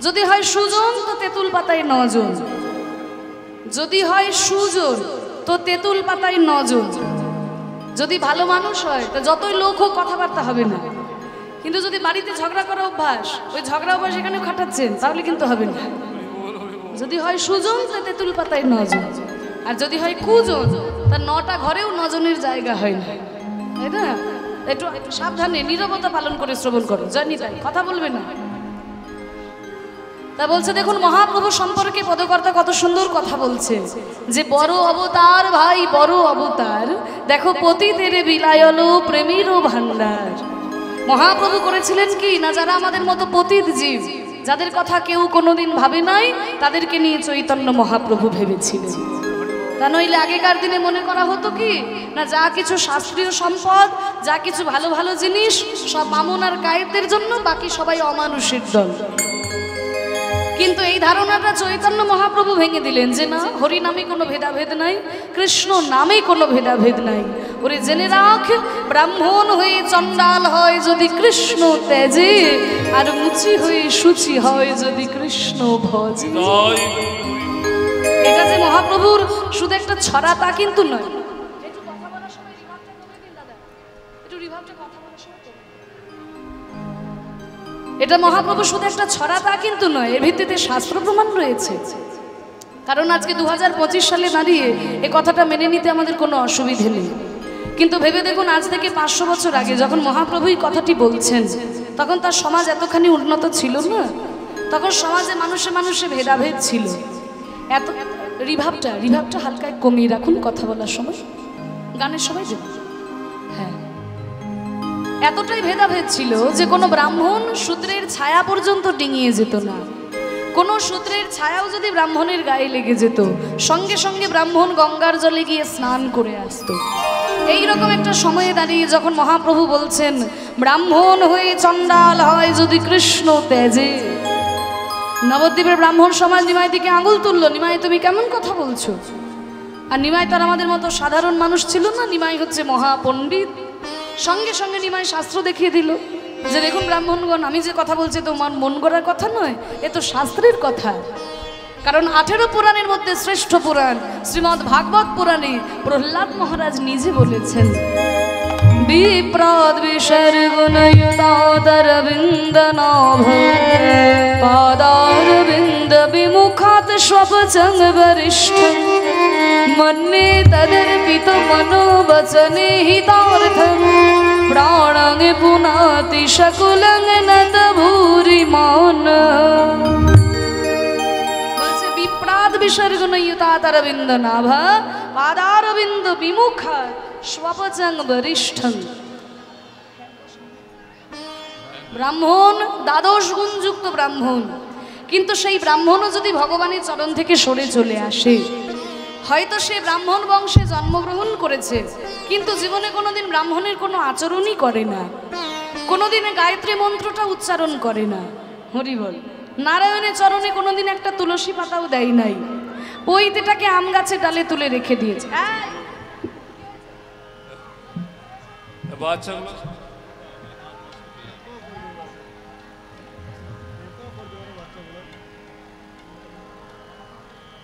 যদি হয় সুজন তো তেঁতুল পাতায় 9 জন, যদি হয় সুজন তো তেঁতুল পাতায় 9 জন। যদি ভালো মানুষ হয় তো যতই লোক হোক কথাবার্তা হবে না। কিন্তু যদি বাড়িতে ঝগড়া করা অভ্যাস, ওই ঝগড়া অভ্যাস এখানেও খাটাচ্ছেন, তাহলে কিন্তু হবে না। যদি হয় সুজন তো তেঁতুল পাতায় 9 জন, আর যদি হয় কুজন তার 9টা ঘরেও 9 জনের জায়গা হয় না, তাই না? একটু সাবধানে নীরবতা পালন করে শ্রবণ করো, জানি তাই কথা বলবে না। তা বলছে দেখুন মহাপ্রভু সম্পর্কে পদকর্তা কত সুন্দর কথা বলছে যে বড় অবতার ভাই বড় অবতার, দেখো পতিতের বিলায়ল প্রেমেরও ভান্ডার। মহাপ্রভু করেছিলেন কি না, যারা আমাদের মতো পতিত জীব, যাদের কথা কেউ কোনোদিন ভাবে নাই, তাদেরকে নিয়ে চৈতন্য মহাপ্রভু ভেবেছিলেন। তা নইলে আগেকার দিনে মনে করা হতো কি না, যা কিছু শাস্ত্রীয় সম্পদ, যা কিছু ভালো ভালো জিনিস সব বামুন আর গায়েবদের জন্য, বাকি সবাই অমানুষের দল। কিন্তু এই ধারণাটা চৈতন্য মহাপ্রভু ভেঙে দিলেন যে না, হরি নামে কোনো ভেদাভেদ নাই, কৃষ্ণ নামে কোনো ভেদাভেদ নাই। ওরে জেনে রাখ, ব্রাহ্মণ হয়ে চণ্ডাল হয় যদি কৃষ্ণ তেজে, আর মুচি হয়ে সূচি হয় যদি কৃষ্ণ ভজে। এটা যে মহাপ্রভুর শুধু একটা ছড়া তা কিন্তু নয়। এটা মহাপ্রভু শুধু একটা ছড়া তা কিন্তু নয়, এর ভিত্তিতে শাস্ত্র প্রমাণ রয়েছে। কারণ আজকে 2025 সালে দাঁড়িয়ে এই কথাটা মেনে নিতে আমাদের কোনো অসুবিধে নেই। কিন্তু ভেবে দেখুন, আজ থেকে 500 বছর আগে যখন মহাপ্রভু এই কথাটি বলছেন, তখন তার সমাজ এতখানি উন্নত ছিল না। তখন সমাজে মানুষে মানুষে ভেদাভেদ ছিল। এত রিভাবটা হালকা কমিয়ে রাখুন কথা বলার সময়, গানের সময় দেব। হ্যাঁ, এতটাই ভেদাভেদ ছিল যে কোনো ব্রাহ্মণ শূদ্রের ছায়া পর্যন্ত ডিঙিয়ে যেত না। কোনো শূদ্রের ছায়াও যদি ব্রাহ্মণের গায়ে লেগে যেত, সঙ্গে সঙ্গে ব্রাহ্মণ গঙ্গার জলে গিয়ে স্নান করে আসতো। এইরকম একটা সময়ে দাঁড়িয়ে যখন মহাপ্রভু বলছেন ব্রাহ্মণ হয়ে চণ্ডাল হয় যদি কৃষ্ণ তেজে, নবদ্বীপের ব্রাহ্মণ সমাজ নিমাই দিকে আঙুল তুললো, নিমাই তুমি কেমন কথা বলছো? আর নিমাই তার আমাদের মতো সাধারণ মানুষ ছিল না, নিমাই হচ্ছে মহাপণ্ডিত। সঙ্গে সঙ্গে নিমাই শাস্ত্র দেখিয়ে দিল যে দেখুন ব্রাহ্মণগণ, আমি যে কথা বলছি তোমার মন গড়ার কথা নয়, এ তো শাস্ত্রের কথা। কারণ 18 পুরাণের মধ্যে শ্রেষ্ঠ পুরাণ শ্রীমদ্ ভাগবত পুরাণে প্রহ্লাদ মহারাজ নিজে বলেছেন বিপ্রাদ বিসর্গুণয়ুতাদরবিন্দ নাভ পাদারবিন্দ বিমুখাৎ স্বপচং বরিষ্ঠ মন্যে তদর্পিত মনোবচনে হিতার্থং প্রাণং পুনাতি শকুলং নত ভূরিমান। বলছে বিপ্রাদ বিসর্গুণয়ুতাদরবিন্দ নাভ পাদারবিন্দ বিমুখাৎ স্বপচং বরিষ্ঠং। ব্রাহ্মণ দ্বাদশ গুণযুক্ত ব্রাহ্মণ, কিন্তু সেই ব্রাহ্মণও যদি ভগবানের চরণ থেকে সরে চলে আসে, হয়তো সে ব্রাহ্মণ বংশে জন্মগ্রহণ করেছে কিন্তু জীবনে কোনোদিন ব্রাহ্মণের কোনো আচরণই করে না, কোনোদিনে গায়ত্রী মন্ত্রটা উচ্চারণ করে না, হরি বল, নারায়ণের চরণে কোনোদিন একটা তুলসী পাতাও দেয় নাই, পৈতেটাকে আম গাছের ডালে তুলে রেখে দিয়েছে।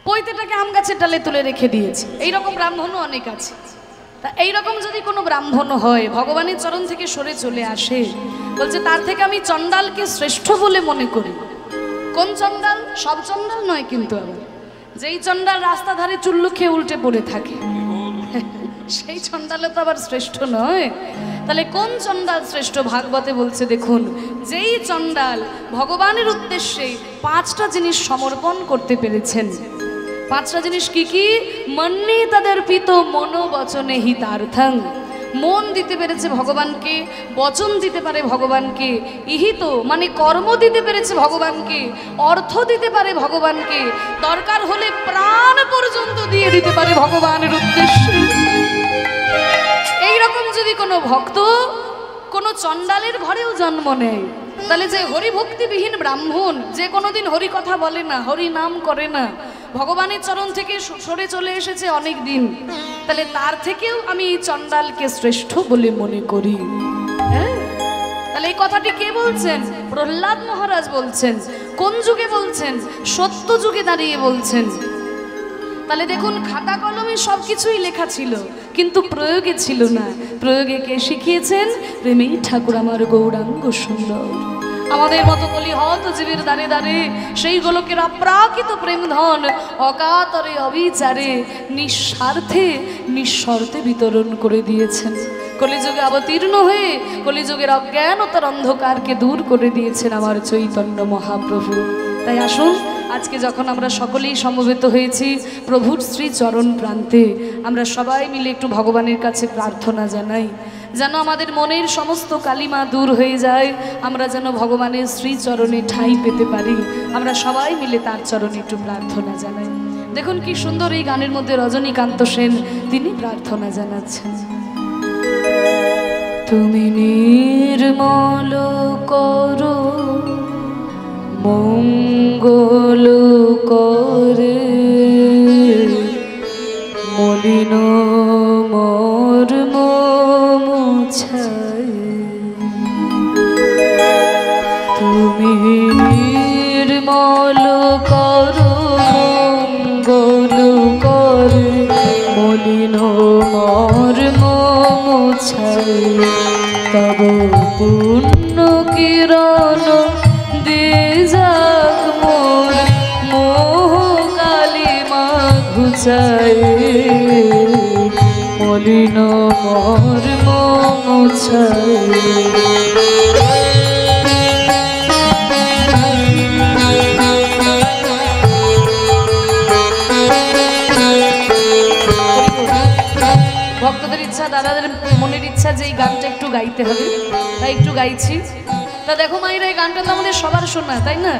পৈতেটাকে আম গাছের ডালে তুলে রেখে দিয়েছে। এইরকম ব্রাহ্মণও অনেক আছে। তা এইরকম যদি কোনো ব্রাহ্মণ হয়, ভগবানের চরণ থেকে সরে চলে আসে, বলছে তার থেকে আমি চণ্ডালকে শ্রেষ্ঠ বলে মনে করি। কোন চণ্ডাল? সব চণ্ডাল নয়, কিন্তু আবার যেই চণ্ডাল রাস্তা ধারে চুল্লু খেয়ে উল্টে পড়ে থাকে সেই চণ্ডালে তো আবার শ্রেষ্ঠ নয়। তাহলে কোন চণ্ডাল শ্রেষ্ঠ? ভাগবতে বলছে দেখুন, যেই চণ্ডাল ভগবানের উদ্দেশ্যে 5টা জিনিস সমর্পণ করতে পেরেছেন। 5টা জিনিস কি কি? মন্যে তদর্পিত মনোবচনে হিতার্থং, মন দিতে পেরেছে ভগবানকে, বচন দিতে পারে ভগবানকে, ইহিত মানে কর্ম দিতে পেরেছে ভগবানকে, অর্থ দিতে পারে ভগবানকে, দরকার হলে প্রাণ পর্যন্ত দিয়ে দিতে পারে ভগবানের উদ্দেশ্যে। এইরকম যদি কোনো ভক্ত কোনো চণ্ডালের ঘরেও জন্ম নেয়, তাহলে যে হরিভক্তিবিহীন ব্রাহ্মণ, যে কোনোদিন হরি কথা বলে না, হরি নাম করে না, ভগবানের চরণ থেকে সরে চলে এসেছে অনেক দিন, তাহলে তার থেকেও আমি এই চণ্ডালকে শ্রেষ্ঠ বলে মনে করি। হ্যাঁ, তাহলে এই কথাটি কে বলছেন? প্রহ্লাদ মহারাজ বলছেন। কোন যুগে বলছেন? সত্য যুগে দাঁড়িয়ে বলছেন। তাহলে দেখুন, খাতা কলমে সব কিছুই লেখা ছিল, কিন্তু প্রয়োগে ছিল না। প্রয়োগে কে শিখিয়েছেন? প্রেমী ঠাকুর আমার গৌরাঙ্গ সুন্দর। আমাদের মতো বলি হত জীবের দ্বারে দ্বারে সেই গোলকের অপ্রাকৃত প্রেম ধন অকাতরে অবিচারে নিঃস্বার্থে নিঃশর্তে বিতরণ করে দিয়েছেন। কলিযুগে অবতীর্ণ হয়ে কলিযুগের অজ্ঞানতার অন্ধকারকে দূর করে দিয়েছেন আমার চৈতন্য মহাপ্রভু। তাই আসুন, আজকে যখন আমরা সকলেই সমবেত হয়েছি প্রভুর শ্রী চরণ প্রান্তে, আমরা সবাই মিলে একটু ভগবানের কাছে প্রার্থনা জানাই, যেন আমাদের মনের সমস্ত কালিমা দূর হয়ে যায়, আমরা যেন ভগবানের শ্রী চরণে ঠাঁই পেতে পারি। আমরা সবাই মিলে তার চরণে একটু প্রার্থনা জানাই। দেখুন কি সুন্দর এই গানের মধ্যে রজনীকান্ত সেন তিনি প্রার্থনা জানাচ্ছেন। তুমি নির্মল করো মঙ্গল করে মলিন মর্ম মুছাই। তুমি নির্মল করো মঙ্গল করে মলিন মর্ম মুছাই। তব পুণ্য কিরণ দেজাক মোর মোহ কালিমা ঘুচাই মলিন মর্ম মুছাই। ভক্তদের ইচ্ছা, দাদাদের মনের ইচ্ছা যে এই গানটা একটু গাইতে হবে, তাই একটু গাইছি। তা দেখো মায়েরা, এই গানটা তো আমাদের সবার শোনা, তাই না?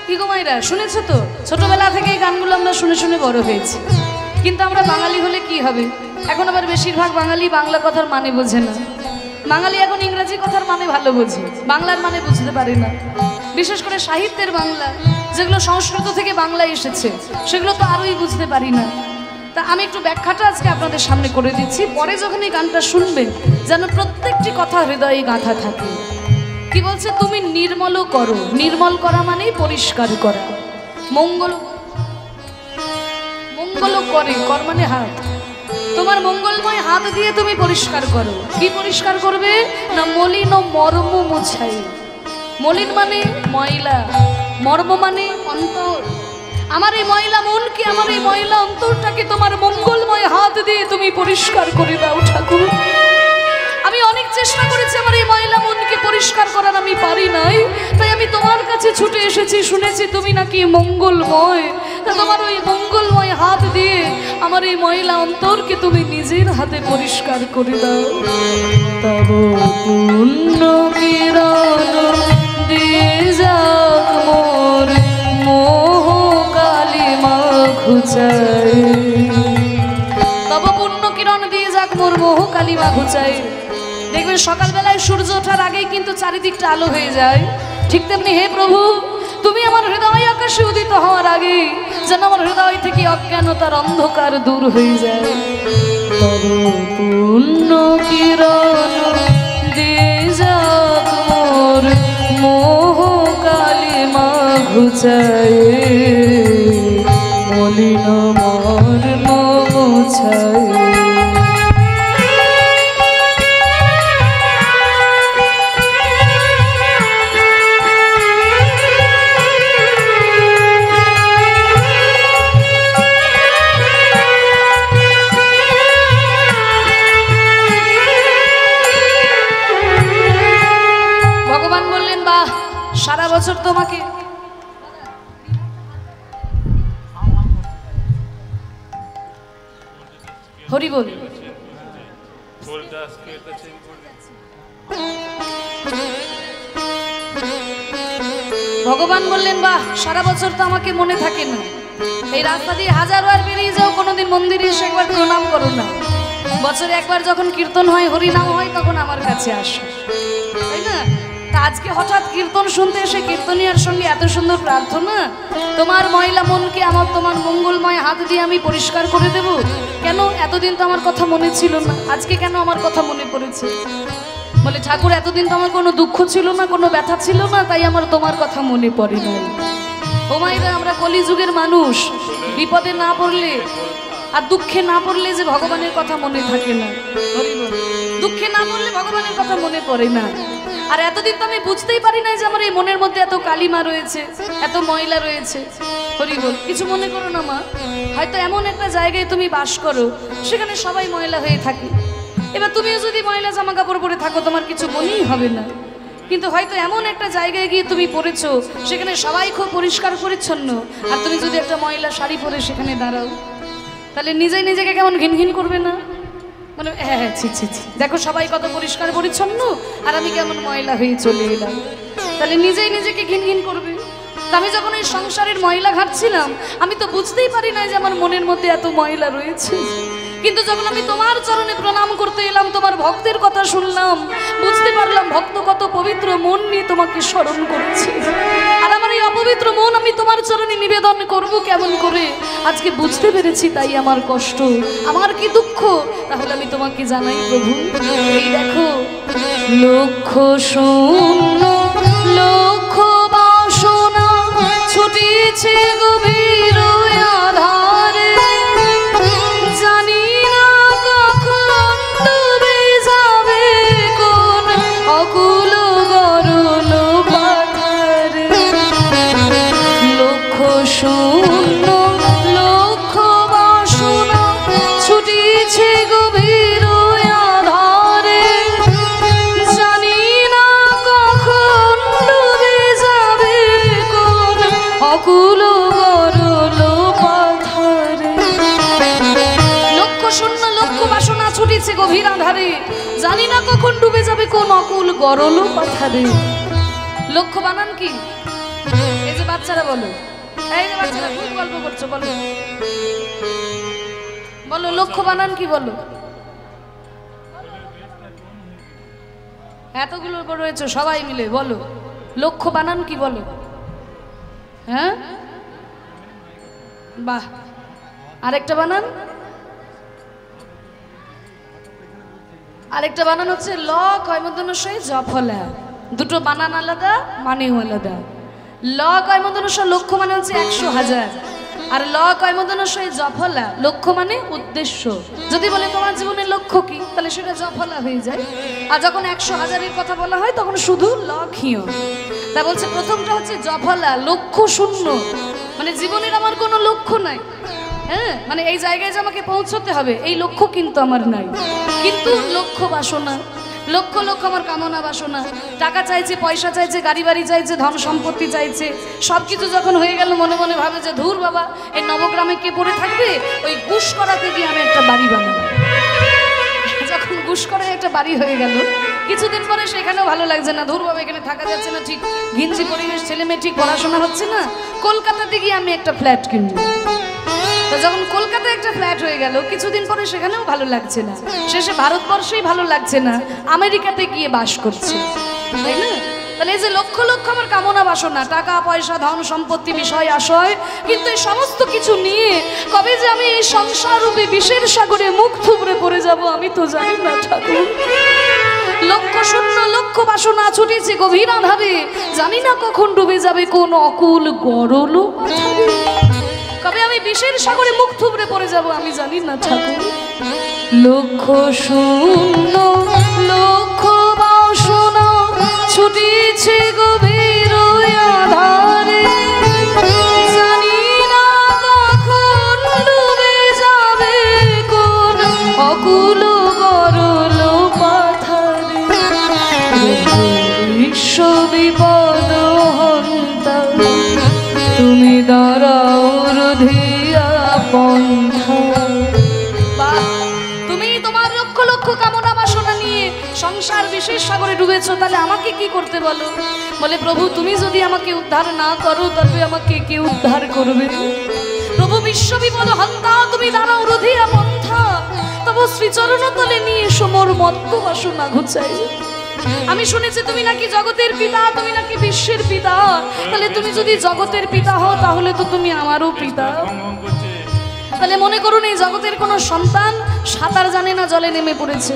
কি গো মায়েরা, শুনেছো তো? ছোটবেলা থেকে এই গানগুলো আমরা শুনে শুনে বড় হয়েছি। কিন্তু আমরা বাঙালি হলে কি হবে, এখন আবার বেশিরভাগ বাঙালি বাংলা কথার মানে বোঝে না। বাঙালি এখন ইংরাজি কথার মানে ভালো বোঝে, বাংলার মানে বুঝতে পারে না। বিশেষ করে সাহিত্যের বাংলা, যেগুলো সংস্কৃত থেকে বাংলায় এসেছে, সেগুলো তো আরোই বুঝতে পারি না। তা আমি একটু ব্যাখ্যাটা আজকে আপনাদের সামনে করে দিচ্ছি, পরে যখন এই গানটা শুনবেন যেন প্রত্যেকটি কথা হৃদয়ে গাঁথা থাকে। কি বলছে? তুমি নির্মল করো। নির্মল করা মানেই পরিষ্কার করা। মঙ্গল মঙ্গল করে, কর মানে হাত। তোমার মঙ্গলময় হাত দিয়ে তুমি পরিষ্কার করো। কি পরিষ্কার করবে না? মলিন মর্ম মুছাই। মলিন মানে ময়লা, মর্ম মানে অন্তর। আমার এই ময়লা মনকে, আমার এই ময়লা অন্তরটাকে তোমার মঙ্গলময় হাত দিয়ে তুমি পরিষ্কার করে দাও ঠাকুর। আমি অনেক চেষ্টা করেছি আমার এই ময়লা মনকে পরিষ্কার করার, আমি পারি নাই। তাই আমি তোমার কাছে ছুটে এসেছি, শুনেছি তুমি নাকি মঙ্গলময়। তা তোমার ওই মঙ্গলময় হাত দিয়ে আমার এই ময়লা অন্তরকে তুমি নিজের হাতে পরিষ্কার করে দাও। তব পুণ্য কিরণ দিয়ে যাক মোর মোহ কালিমা ঘুচাই। তব পুণ্য কিরণ দিয়ে যাক মোর মোহ কালিমা ঘুচাই। দেখবেন সকালবেলায় সূর্য ওঠার আগেই কিন্তু চারিদিকটা আলো হয়ে যায়। ঠিক তেমনি হে প্রভু, তুমি আমার হৃদয় আকাশে উদিত হওয়ার আগে যেন আমার হৃদয় থেকে অজ্ঞানতার অন্ধকার দূর হয়ে যায়। তব পুণ্য কিরণ দিয়ে যাক মোর মোহ কালিমা ঘুচাই মলিন মর্ম মুছাই। সারা বছর তোমাকে হরি বল। ভগবান বললেন, বাহ, সারা বছর তো আমাকে মনে থাকে না। এই রাস্তা দিয়ে হাজারবার বেরিয়ে যাও, কোনোদিন মন্দিরে এসে একবার প্রণাম করো না। বছরে একবার যখন কীর্তন হয়, হরিনাম হয়, তখন আমার কাছে আসো, তাই না? আজকে হঠাৎ কীর্তন শুনতে এসে কীর্তনিয়ার সঙ্গে এত সুন্দর প্রার্থনা, তোমার ময়লা মনকে আমার তোমার মঙ্গলময় হাত দিয়ে আমি পরিষ্কার করে দেব। কেন? এতদিন তো আমার কথা মনে ছিল না, আজকে কেন আমার কথা মনে পড়েছে? বলে ঠাকুর এতদিন তো আমার কোনো দুঃখ ছিল না, কোনো ব্যথা ছিল না, তাই আমার তোমার কথা মনে পড়ে নাই। ও মায়েরা, আমরা কলিযুগের মানুষ, বিপদে না পড়লে আর দুঃখে না পড়লে যে ভগবানের কথা মনে থাকে না। দুঃখে না পড়লে ভগবানের কথা মনে পড়ে না। আর এতদিন তো আমি বুঝতেই পারি না যে আমার এই মনের মধ্যে এত কালিমা রয়েছে, এত ময়লা রয়েছে। হরি বল, কিছু মনে করো না মা, হয়তো এমন একটা জায়গায় তুমি বাস করো সেখানে সবাই ময়লা হয়ে থাকে। এবার তুমিও যদি ময়লা জামা কাপড় পরে থাকো তোমার কিছু মনেই হবে না, কিন্তু হয়তো এমন একটা জায়গায় গিয়ে তুমি পড়েছো সেখানে সবাই খুব পরিষ্কার পরিচ্ছন্ন, আর তুমি যদি একটা ময়লা শাড়ি পরে সেখানে দাঁড়াও, তাহলে নিজেই নিজেকে কেমন ঘিন ঘিন করবে না? মানে হ্যাঁ হ্যাঁ, ছি ছি ছি, দেখো সবাই কত পরিষ্কার পরিচ্ছন্ন আর আমি কেমন ময়লা হয়ে চলে এলাম, তাহলে নিজেই নিজেকে ঘিন ঘিন করবে। তা আমি যখন এই সংসারের ময়লা ঘাটছিলাম আমি তো বুঝতেই পারি না যে আমার মনের মধ্যে এত ময়লা রয়েছে, কিন্তু যখন আমি তোমার চরণে প্রণাম করতে এলাম, তোমার ভক্তের কথা শুনলাম, বুঝতে পারলাম ভক্ত কত পবিত্র মন নিয়ে তোমাকে স্মরণ করেছে। আর আমার এই অপবিত্র মন আমি তোমার চরণে নিবেদন করব কেমন করে, আজকে বুঝতে পেরেছি, তাই আমার কষ্ট, আমার কি দুঃখ, তাহলে আমি তোমাকে জানাই প্রভু। এই দেখো, লক্ষ শূন্য লক্ষ বাসনা ছুটিছে গভীর আধারে, জানি না কখন ডুবে যাবে কোন অকুল গরল পাথারে। লক্ষ শূন্য লক্ষ বাসনা ছুটিছে গভীর আধারে, জানি না কখন ডুবে যাবে কোন অকুল গরল পাথারে। লক্ষ শূন্য লক্ষ বাসনা ছুটিছে গভীর আধারে, জানি না কখন ডুবে যাবে কোন অকুল গরল পাথারে। লক্ষ্য বানান কি? এই যে বাচ্চারা বলো, এই যে বাচ্চারা খুব গল্প করছো, বলো বলো লক্ষ্য বানান কি? বলো, এতগুলো রয়েছে সবাই মিলে বলো লক্ষ্য বানান কি? বলো। হ্যাঁ, বাহ, আরেকটা বানান, আরেকটা বানান হচ্ছে ল কয়মদনশয় জফলা। দুটো বানান আলাদা, মানেও আলাদা। ল কয়মদনশয় লক্ষ্য মানে হচ্ছে 100,000, আর ল কয়মদনশয় জফলা লক্ষ্য মানে উদ্দেশ্য। যদি বলে তোমার জীবনের লক্ষ্য কি, তাহলে সেটা জফলা হয়ে যায়। আর যখন 100,000-এর কথা বলা হয় তখন শুধু লক্ষ্য। তা বলছে প্রথমটা হচ্ছে জফলা, লক্ষ্য শূন্য, মানে জীবনের আমার কোনো লক্ষ্য নাই। হ্যাঁ, মানে এই জায়গায় যে আমাকে পৌঁছতে হবে এই লক্ষ্য কিন্তু আমার নাই, কিন্তু লক্ষ্য বাসনা, লক্ষ লক্ষ আমার কামনা বাসনা, টাকা চাইছে, পয়সা চাইছে, গাড়ি বাড়ি চাইছে, ধন সম্পত্তি চাইছে, সব কিছু যখন হয়ে গেল মনে মনে ভাবে যে ধুর বাবা, এই নবগ্রামে কে পড়ে থাকবে, ওই গুশ করাতে গিয়ে আমি একটা বাড়ি বানাবো। যখন গুশ করে একটা বাড়ি হয়ে গেল, কিছুদিন পরে সেখানেও ভালো লাগছে না, ধুর বাবা এখানে থাকা যাচ্ছে না, ঠিক ঘিঞ্জি পরিবেশ, ছেলে মেয়ে ঠিক পড়াশোনা হচ্ছে না, কলকাতাতে গিয়ে আমি একটা ফ্ল্যাট কিনবো। তো যখন কলকাতায় একটা ফ্ল্যাট হয়ে গেল, কিছুদিন পরে সেখানেও ভালো লাগছে না, শেষে ভারতবর্ষেই ভালো লাগছে না, আমেরিকাতে গিয়ে বাস করছে, তাই না? তাহলে এই যে লক্ষ লক্ষ আমার কামনা বাসনা, টাকা পয়সা, ধন সম্পত্তি, বিষয় আশয়, কিন্তু এই সমস্ত কিছু নিয়ে কবে যে আমি এই সংসার রূপে বিষের সাগরে মুখ থুবড়ে পড়ে যাব আমি তো জানি না ঠাকুর। লক্ষ শূন্য লক্ষ বাসনা ছুটেছে গভীর আধারে, জানি না কখন ডুবে যাবে কোন অকুল গরল পাথারে। কবে আমি বিষের সাগরে মুখ থুবড়ে পড়ে যাব আমি জানি না ঠাকুর। লক্ষ শূন্য লক্ষ বাসনা ছুটিছে গভীর আধারে, জানি না কখন ডুবে যাবে কোন অকুল গরল পাথারে। বিশ্ব বিপদ হন্তা তুমি দাঁড়াও রুধিয়া পন্থা। তুমি তোমার লক্ষ লক্ষ কামনা বাসনা নিয়ে সংসার বিশেষ সাগরে ডুবেছো, তাহলে আমাকে কি করতে বলো? বলে প্রভু তুমি যদি আমাকে উদ্ধার না করো তবে আমাকে কে উদ্ধার করবে? প্রভু বিশ্ব বিপদ হন্তা তুমি দাঁড়াও রুধিয়া পন্থা, তবু শ্রীচরণ তলে নিয়ে সমর মত্ত বাসনা ঘুচাই। আমি শুনেছি তুমি নাকি জগতের পিতা, তুমি নাকি বিশ্বের পিতা, তাহলে তুমি যদি জগতের পিতা হও তাহলে তো তুমি আমারও পিতা। তাহলে মনে করুন এই জগতের কোনো সন্তান সাঁতার জানে না, জলে নেমে পড়েছে,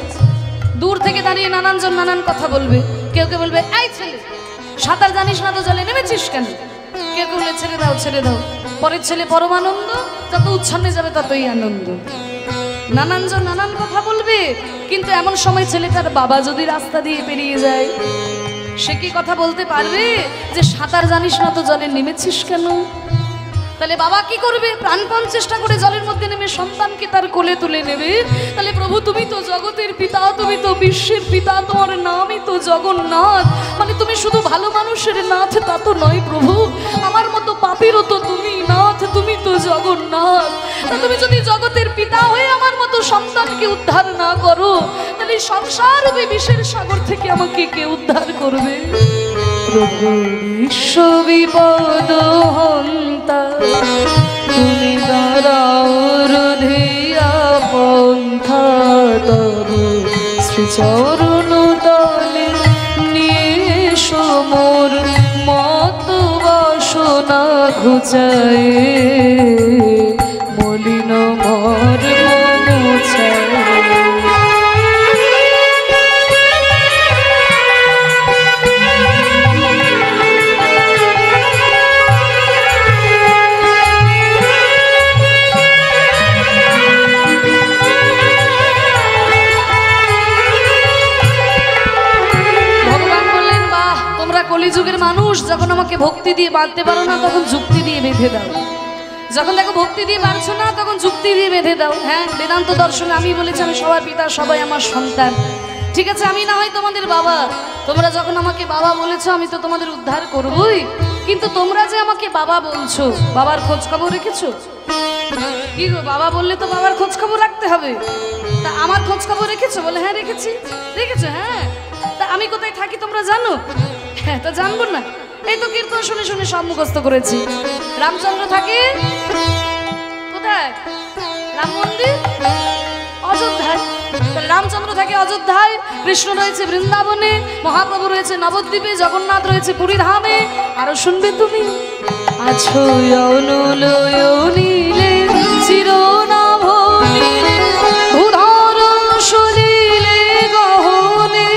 দূর থেকে দাঁড়িয়ে নানানজন নানান কথা বলবে। কেউ কেউ বলবে এই ছেলে সাঁতার জানিস না তো জলে নেমেছিস কেন? কেউ কেউ বলে ছেড়ে দাও ছেড়ে দাও। পরের ছেলে পরম আনন্দ, যত উচ্ছন্নে যাবে ততই আনন্দ। নানানজন নানান কথা বলবে, কিন্তু এমন সময় ছেলেটার বাবা যদি রাস্তা দিয়ে পেরিয়ে যায়, সে কি কথা বলতে পারবে যে সাঁতার জানিস না তো জলে নেমেছিস কেন? তাহলে বাবা কি করবে? প্রাণপণ চেষ্টা করে জলের মধ্যে নেমে সন্তানকে তার কোলে তুলে নেবে। তাহলে প্রভু তুমি তো জগতের পিতা, তুমি তো বিশ্বের পিতা, তোমার নামই তো জগন্নাথ। মানে তুমি শুধু ভালো মানুষের নাথ তা তো নয় প্রভু, আমার মতো পাপীরও তো তুমি নাথ, তুমি তো জগন্নাথ। তা তুমি যদি জগতের পিতা হয়ে আমার মতো সন্তানকে উদ্ধার না করো, তাহলে সংসার রূপী বিষের সাগর থেকে আমাকে কে উদ্ধার করবে? প্রভু বিশ্ব বিপদ হন্তা, তুমি দাঁড়াও রধিয়া পন্থা, তব শ্রীচরণ তলে নিয়ে সমর মত বাসনা ঘুচায়, মলিন মর মুছায়। কলিযুগের মানুষ, যখন আমাকে ভক্তি দিয়ে বাঁধতে পারো না তখন যুক্তি দিয়ে বেঁধে দাও। যখন দেখো ভক্তি দিয়ে পারছো না তখন যুক্তি দিয়ে বেঁধে দাও। হ্যাঁ, বেদান্ত দর্শনে আমি বলেছি আমি সবার পিতা, সবাই আমার সন্তান। ঠিক আছে, আমি না হয় তোমাদের বাবা, তোমরা যখন আমাকে বাবা বলেছো আমি তো তোমাদের উদ্ধার করবই। কিন্তু তোমরা যে আমাকে বাবা বলছো, বাবার খোঁজ খবর রেখেছো? কি গো, বাবা বললে তো বাবার খোঁজ খবর রাখতে হবে। তা আমার খোঁজ খবর রেখেছো? বলে হ্যাঁ রেখেছি। রেখেছো? হ্যাঁ। তা আমি কোথায় থাকি তোমরা জানো? হ্যাঁ, তা জানবো না? এই তো কীর্তন শুনে শুনে সব মুখস্থ করেছি। রামচন্দ্র থাকে কোথায়? রাম মন্দির অযোধ্যায়। রামচন্দ্র থাকে অযোধ্যায়, কৃষ্ণ রয়েছে বৃন্দাবনে, মহাপ্রভু রয়েছে নবদ্বীপে, জগন্নাথ রয়েছে পুরী ধামে। আরো শুনবে তুমি? আছো নীলে চিরনাভনীলে, উদার সলিলে গহনে,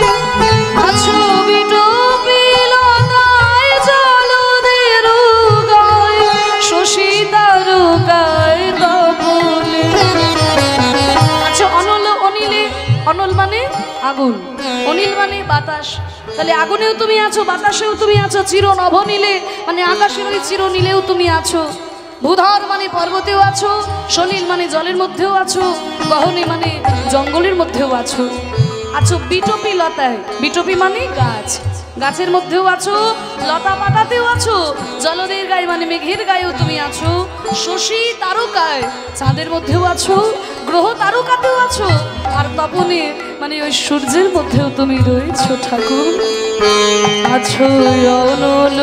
আছো বিটপিলতায় জলদের গায়, শশী তারকায় তপনে। আছো অনল অনিলে, অনল মানে আগুন, অনিল মানে বাতাস। তাহলে আগুনেও তুমি আছো, বাতাসেও তুমি আছো। চির নভনীলে মানে আকাশের ওই চির নীলেও তুমি আছো। ভূধর মানে পর্বতেও আছো, সলিল মানে জলের মধ্যেও আছো, গহনে মানে জঙ্গলের মধ্যেও আছো। আছো বিটপি লতায়, বিটপি মানে গাছ, গাছের মধ্যেও আছো, লতা পাতাতেও আছো। জলদের গায়ে মানে মেঘের গায়েও তুমি আছো। শশী তারকায় চাঁদের মধ্যেও আছো, গ্রহ তারকাতেও আছো। আর তপনে মানে ওই সূর্যের মধ্যেও তুমি রয়েছো ঠাকুর। আছো অনল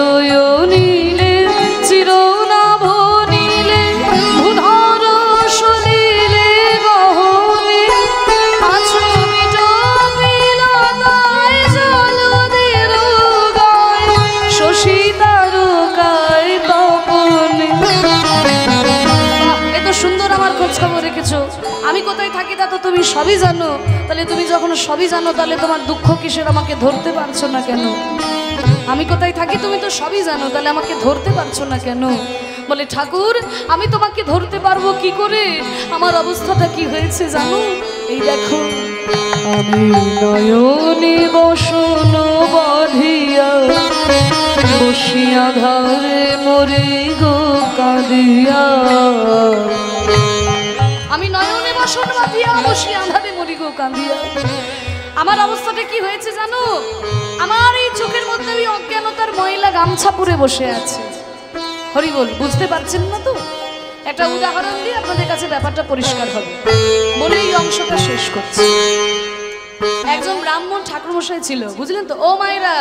নীলে চিরনাভনীলে, ভূধর সলিলে গহনে, আছো বিটপিলতায় জলদের গায়, শশী তারকায় তপনে। এত সুন্দর আমার খোঁজ খবর রেখেছো। আমি কোথায় থাকি তা তো তুমি সবই জানো। তাহলে তুমি যখন সবই জানো, তাহলে তোমার দুঃখ কিসের? আমাকে ধরতে পারছো না কেন? আমি কোথায় থাকি তুমি তো সবই জানো, তাহলে আমাকে ধরতে পারছো না কেন? বলে ঠাকুর আমি তোমাকে ধরতে পারবো কি করে? আমার অবস্থাটা কি হয়েছে জানো? এই দেখো, আমি নয়নে বসন বাঁধিয়া, বসিয়া ধারে মরে গো কাঁদিয়া। আমি নয়নে বসন বাঁধিয়া, বসিয়া ধারে মরি গো কাঁদিয়া। আমার অবস্থাটা কি হয়েছে জানো? আমার এই চোখের মধ্যে ওই অজ্ঞানতার ময়লা গামছা পরে বসে আছে। হরি বল, বুঝতে পারছেন না তো? একটা উদাহরণ দিয়ে আপনাদের কাছে ব্যাপারটা পরিষ্কার হবে বলে এই অংশটা শেষ করছি। একজন ব্রাহ্মণ ঠাকুরমশাই ছিল, বুঝলেন তো? ও মায়েরা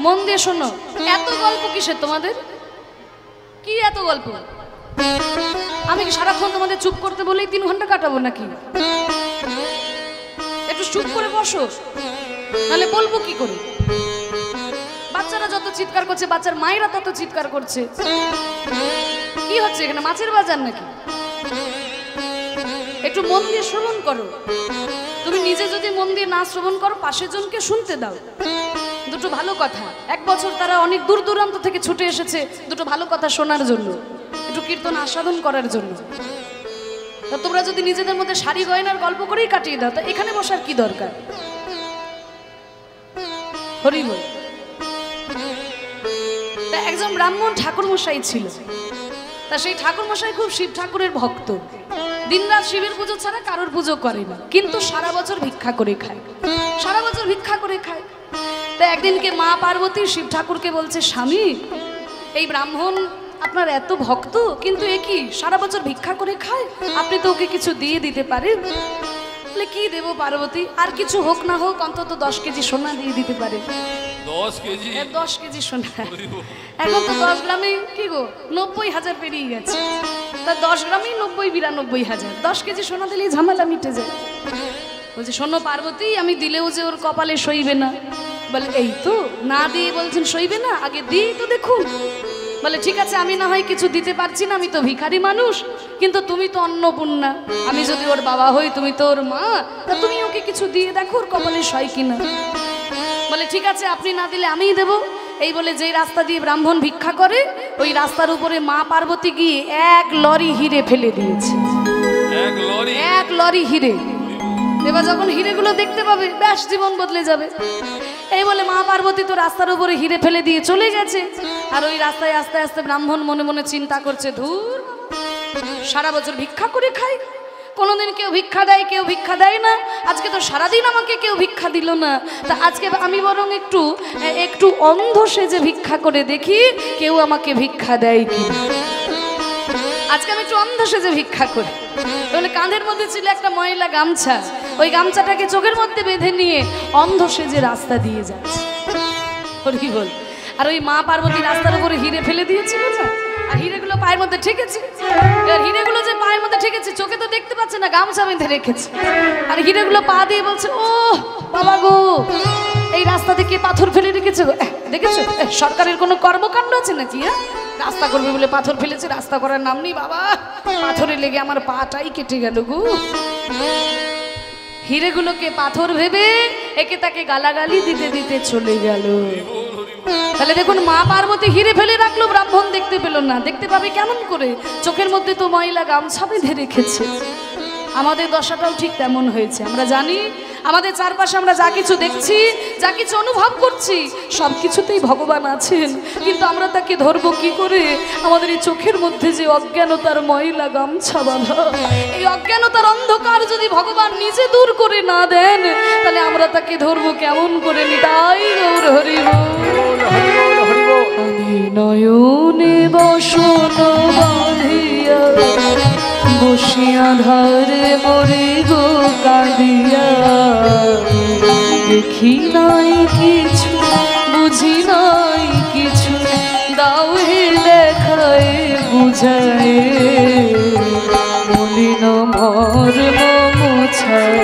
মন দিয়ে শোনো। এত গল্প কিসের তোমাদের? কি এত গল্প? আমি কি সারাক্ষণ তোমাদের চুপ করতে বলেই 3 ঘন্টা কাটাবো নাকি? একটু চুপ করে বসো, নাহলে বলবো কি করে? বাচ্চারা যত চিৎকার করছে, বাচ্চার মায়েরা তত চিৎকার করছে। কি হচ্ছে এখানে? মাছের বাজার নাকি? একটু মন দিয়ে শ্রবণ করো। তুমি নিজে যদি মন দিয়ে না শ্রবণ করো, পাশের জনকে শুনতে দাও। দুটো ভালো কথা, 1 বছর তারা অনেক দূর দূরান্ত থেকে ছুটে এসেছে দুটো ভালো কথা শোনার জন্য, একটু কীর্তন আস্বাদন করার জন্য। তো তোমরা যদি নিজেদের মধ্যে শাড়ি গয়নার গল্প করেই কাটিয়ে দাও, তা এখানে বসার কি দরকার? হরি বল। তা একজন ব্রাহ্মণ ঠাকুর মশাই ছিল, তা সেই ঠাকুর মশাই খুব শিব ঠাকুরের ভক্ত, দিনরাত শিবের পুজো ছাড়া কারোর পুজো করে না, কিন্তু সারা বছর ভিক্ষা করে খায়, সারা বছর ভিক্ষা করে খায়। তা একদিনকে মা পার্বতী শিব ঠাকুরকে বলছে, স্বামী এই ব্রাহ্মণ আপনার এত ভক্ত, কিন্তু এ কি সারা বছর ভিক্ষা করে খায়, আপনি তো ওকে কিছু দিয়ে দিতে পারেন। বলে কি দেব পার্বতী, আর কিছু হোক না হোক অন্তত 10 কেজি সোনা দিয়ে দিতে পারে। 10 কেজি? 10 কেজি সোনা। এখন তো 10 গ্রামে কি গো 90,000 পেরিয়ে গেছে, তা 10 গ্রামেই 90-92,000, 10 কেজি সোনা দিলেই ঝামেলা মিটে যায়। বলছে শোনো পার্বতী, আমি দিলেও যে ওর কপালে সইবে না। বলে এই তো না দিয়ে বলছেন সইবে না, আগে দিই তো দেখুন। বলে ঠিক আছে, আমি না হয় কিছু দিতে পারছি না, আমি তো ভিখারি মানুষ, কিন্তু তুমি তো অন্নপূর্ণা, আমি যদি ওর বাবা হই, তুমি তো ওর মা, তা তুমি ওকে কিছু দিয়ে দেখো ওর কপালে সয় কিনা। বলে ঠিক আছে, আপনি না দিলে আমিই দেব। এই বলে যেই রাস্তা দিয়ে ব্রাহ্মণ ভিক্ষা করে, ওই রাস্তার উপরে মা পার্বতী গিয়ে 1 লরি হিরে ফেলে দিয়েছে। 1 লরি হিরে। এবার যখন হিরেগুলো দেখতে পাবে, ব্যাস জীবন বদলে যাবে। এই বলে মা পার্বতী তো রাস্তার উপরে হিরে ফেলে দিয়ে চলে গেছে, আর ওই রাস্তায় আস্তে আস্তে ব্রাহ্মণ মনে মনে চিন্তা করছে, ধুর সারা বছর ভিক্ষা করে খাই, কোনোদিন কেউ ভিক্ষা দেয়, কেউ ভিক্ষা দেয় না, আজকে তো সারাদিন আমাকে কেউ ভিক্ষা দিল না, তা আজকে আমি বরং একটু অন্ধ সেজে ভিক্ষা করে দেখি কেউ আমাকে ভিক্ষা দেয় কি। আজকে আমি একটু অন্ধ সেজে ভিক্ষা করি। বলে কাঁধের মধ্যে ছিল একটা ময়লা গামছা, ওই গামছাটাকে চোখের মধ্যে বেঁধে নিয়ে অন্ধ সেজে রাস্তা দিয়ে যাচ্ছে। হরি বল। আর ওই মা পার্বতী রাস্তার উপরে হিরে ফেলে দিয়েছিল না, আর হিরেগুলো পায়ের মধ্যে ঠেকেছে। এবার হিরেগুলো যে পায়ের মধ্যে ঠেকেছে, চোখে তো দেখতে পাচ্ছে না, গামছা বেঁধে রেখেছে, আর হিরেগুলো পা দিয়ে বলছে, ও বাবা গো, এই রাস্তাতে কে পাথর ফেলে রেখেছে গো, দেখেছো সরকারের কোনো কর্মকাণ্ড আছে নাকি? হ্যাঁ, রাস্তা করবে বলে পাথর ফেলেছে, রাস্তা করার নাম নেই বাবা, পাথরে লেগে আমার পাটাই কেটে গেল গো। হিরেগুলোকে পাথর ভেবে একে তাকে গালাগালি দিতে দিতে চলে গেল। তাহলে দেখুন, মা পার্বতী হিরে ফেলে রাখলো, ব্রাহ্মণ দেখতে পেল না, দেখতে পাবে কেমন করে? চোখের মধ্যে তো ময়লা গামছা বেঁধে রেখেছে। আমাদের দশাটাও ঠিক তেমন হয়েছে। আমরা জানি আমাদের চারপাশে আমরা যা কিছু দেখছি, যা কিছু অনুভব করছি, সব কিছুতেই ভগবান আছেন, কিন্তু আমরা তাকে ধরবো কি করে? আমাদের এই চোখের মধ্যে যে অজ্ঞানতার ময়লা গামছা বাঁধা, এই অজ্ঞানতার অন্ধকার যদি ভগবান নিজে দূর করে না দেন, তাহলে আমরা তাকে ধরবো কেমন করে? নিতাই গৌর হরি বল। আমি নয়নে বসন বাঁধিয়া বসিয়া ধারে মরে গো কাঁদিয়া, দেখি নাই কিছু, বুঝি নাই কিছু, দাও হে দেখায় বুঝায়, মলিন মর্ম মুছায়।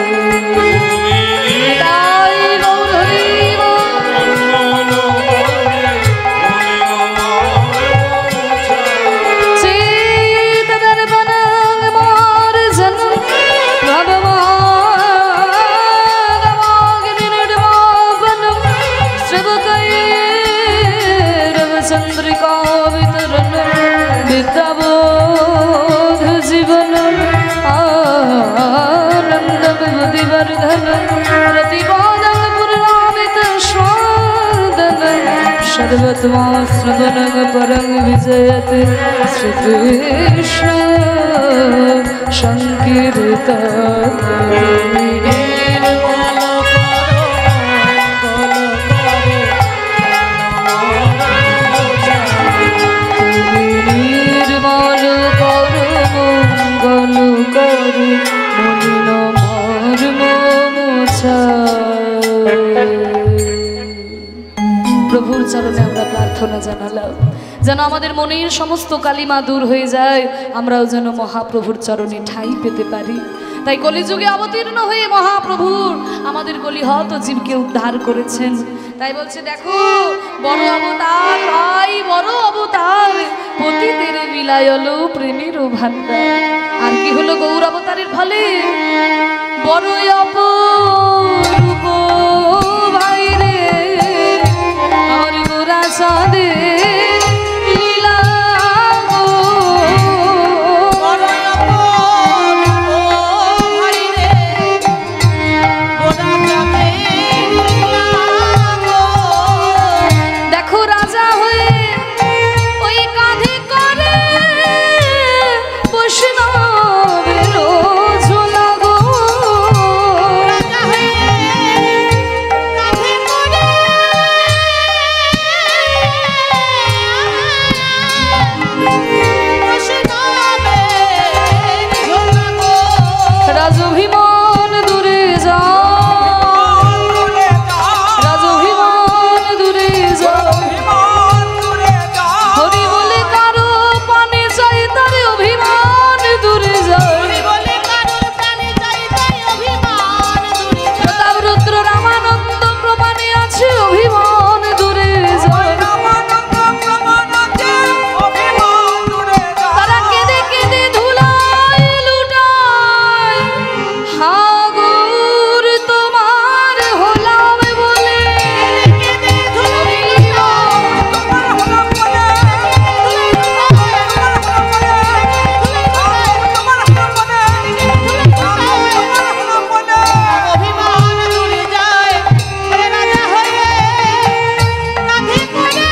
चंद्रिका वितरण विद्याबोध जीवन आनंदम बुद्धिवर्धन प्रतिपादन पुराणित स्वादन सर्वत्मा श्रवण परं विजयत श्री कृष्ण संकीर्तन। প্রভুর চরণে আমরা প্রার্থনা জানালাম যেন আমাদের মনের সমস্ত কালিমা দূর হয়ে যায়, আমরাও যেন মহাপ্রভুর চরণে ঠাঁই পেতে পারি। তাই কলিযুগে অবতীর্ণ হয়ে মহাপ্রভুর আমাদের কলিহত জীবকে উদ্ধার করেছেন। তাই বলছে, দেখো বড় অবতার ভাই, বড় অবতার, পতিতের বিলায়লো প্রেমের ভান্ডার। আর কি হলো গৌর অবতারের ফলে? বড়ই অপরূপ ভাই রে আমার গোরা চাঁদে লীলা গো। বড়ই অপরূপ ভাই রে গোরা চাঁদে লীলা গো। দেখো রাজা হয়ে ওই কাঁধে করে বৈষ্ণবের ঝোলা গো। রাজা হয়ে কাঁধে করে বৈষ্ণবের ঝোলা গো। রাজভিমান দূরে যা, রাজভিমান দূরে যা, হরি বলে কারো পানে চাই তার অভিমান দূরে যা। হরি বলে কারোর প্রাণে চাই তাই অভিমান দূরে যায়। প্রতাপ রুদ্র রামানন্দ প্রমাণে আছে অভিমান দূরে যা। তারা কেঁদে কেঁদে ধুলায় লুটায় হাগুর তোমার হলাম বলে। কেঁদে ধুলোয় অভিমান দূরে যায়। হে রাজা হয়ে কাঁধে করে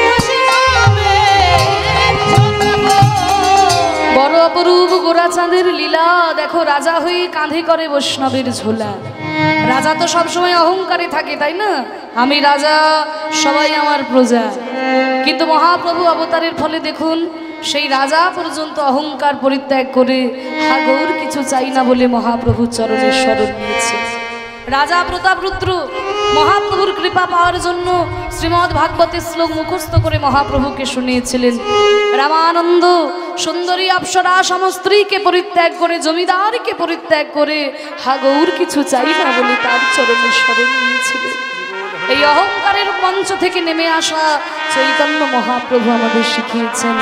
বৈষ্ণবের ঝোলা গো। বড় অপরূপ গোরা চাঁদের লীলা দেখো রাজা হয়ে কাঁধে করে বৈষ্ণবের ঝোলা। রাজা তো সবসময় অহংকারে থাকে তাই না, আমি রাজা সবাই আমার প্রজা। কিন্তু মহাপ্রভু অবতারের ফলে দেখুন সেই রাজা পর্যন্ত অহংকার পরিত্যাগ করে হাগর কিছু চাই না বলে মহাপ্রভুর চরণের শরণ নিয়েছে। রাজা প্রতাপ রুদ্র মহাপ্রভুর কৃপা পাওয়ার জন্য শ্রীমদ্ ভাগবতের শ্লোক মুখস্থ করে মহাপ্রভুকে শুনিয়েছিলেন। রামানন্দ সুন্দরী অপ্সরা সমস্ত্রীকে পরিত্যাগ করে জমিদারকে পরিত্যাগ করে হাগৌর কিছু চাই না বলে তার চরণের শরণ নিয়েছিলেন। এই অহংকারের মঞ্চ থেকে নেমে আসা চৈতন্য মহাপ্রভু আমাদের শিখিয়েছেন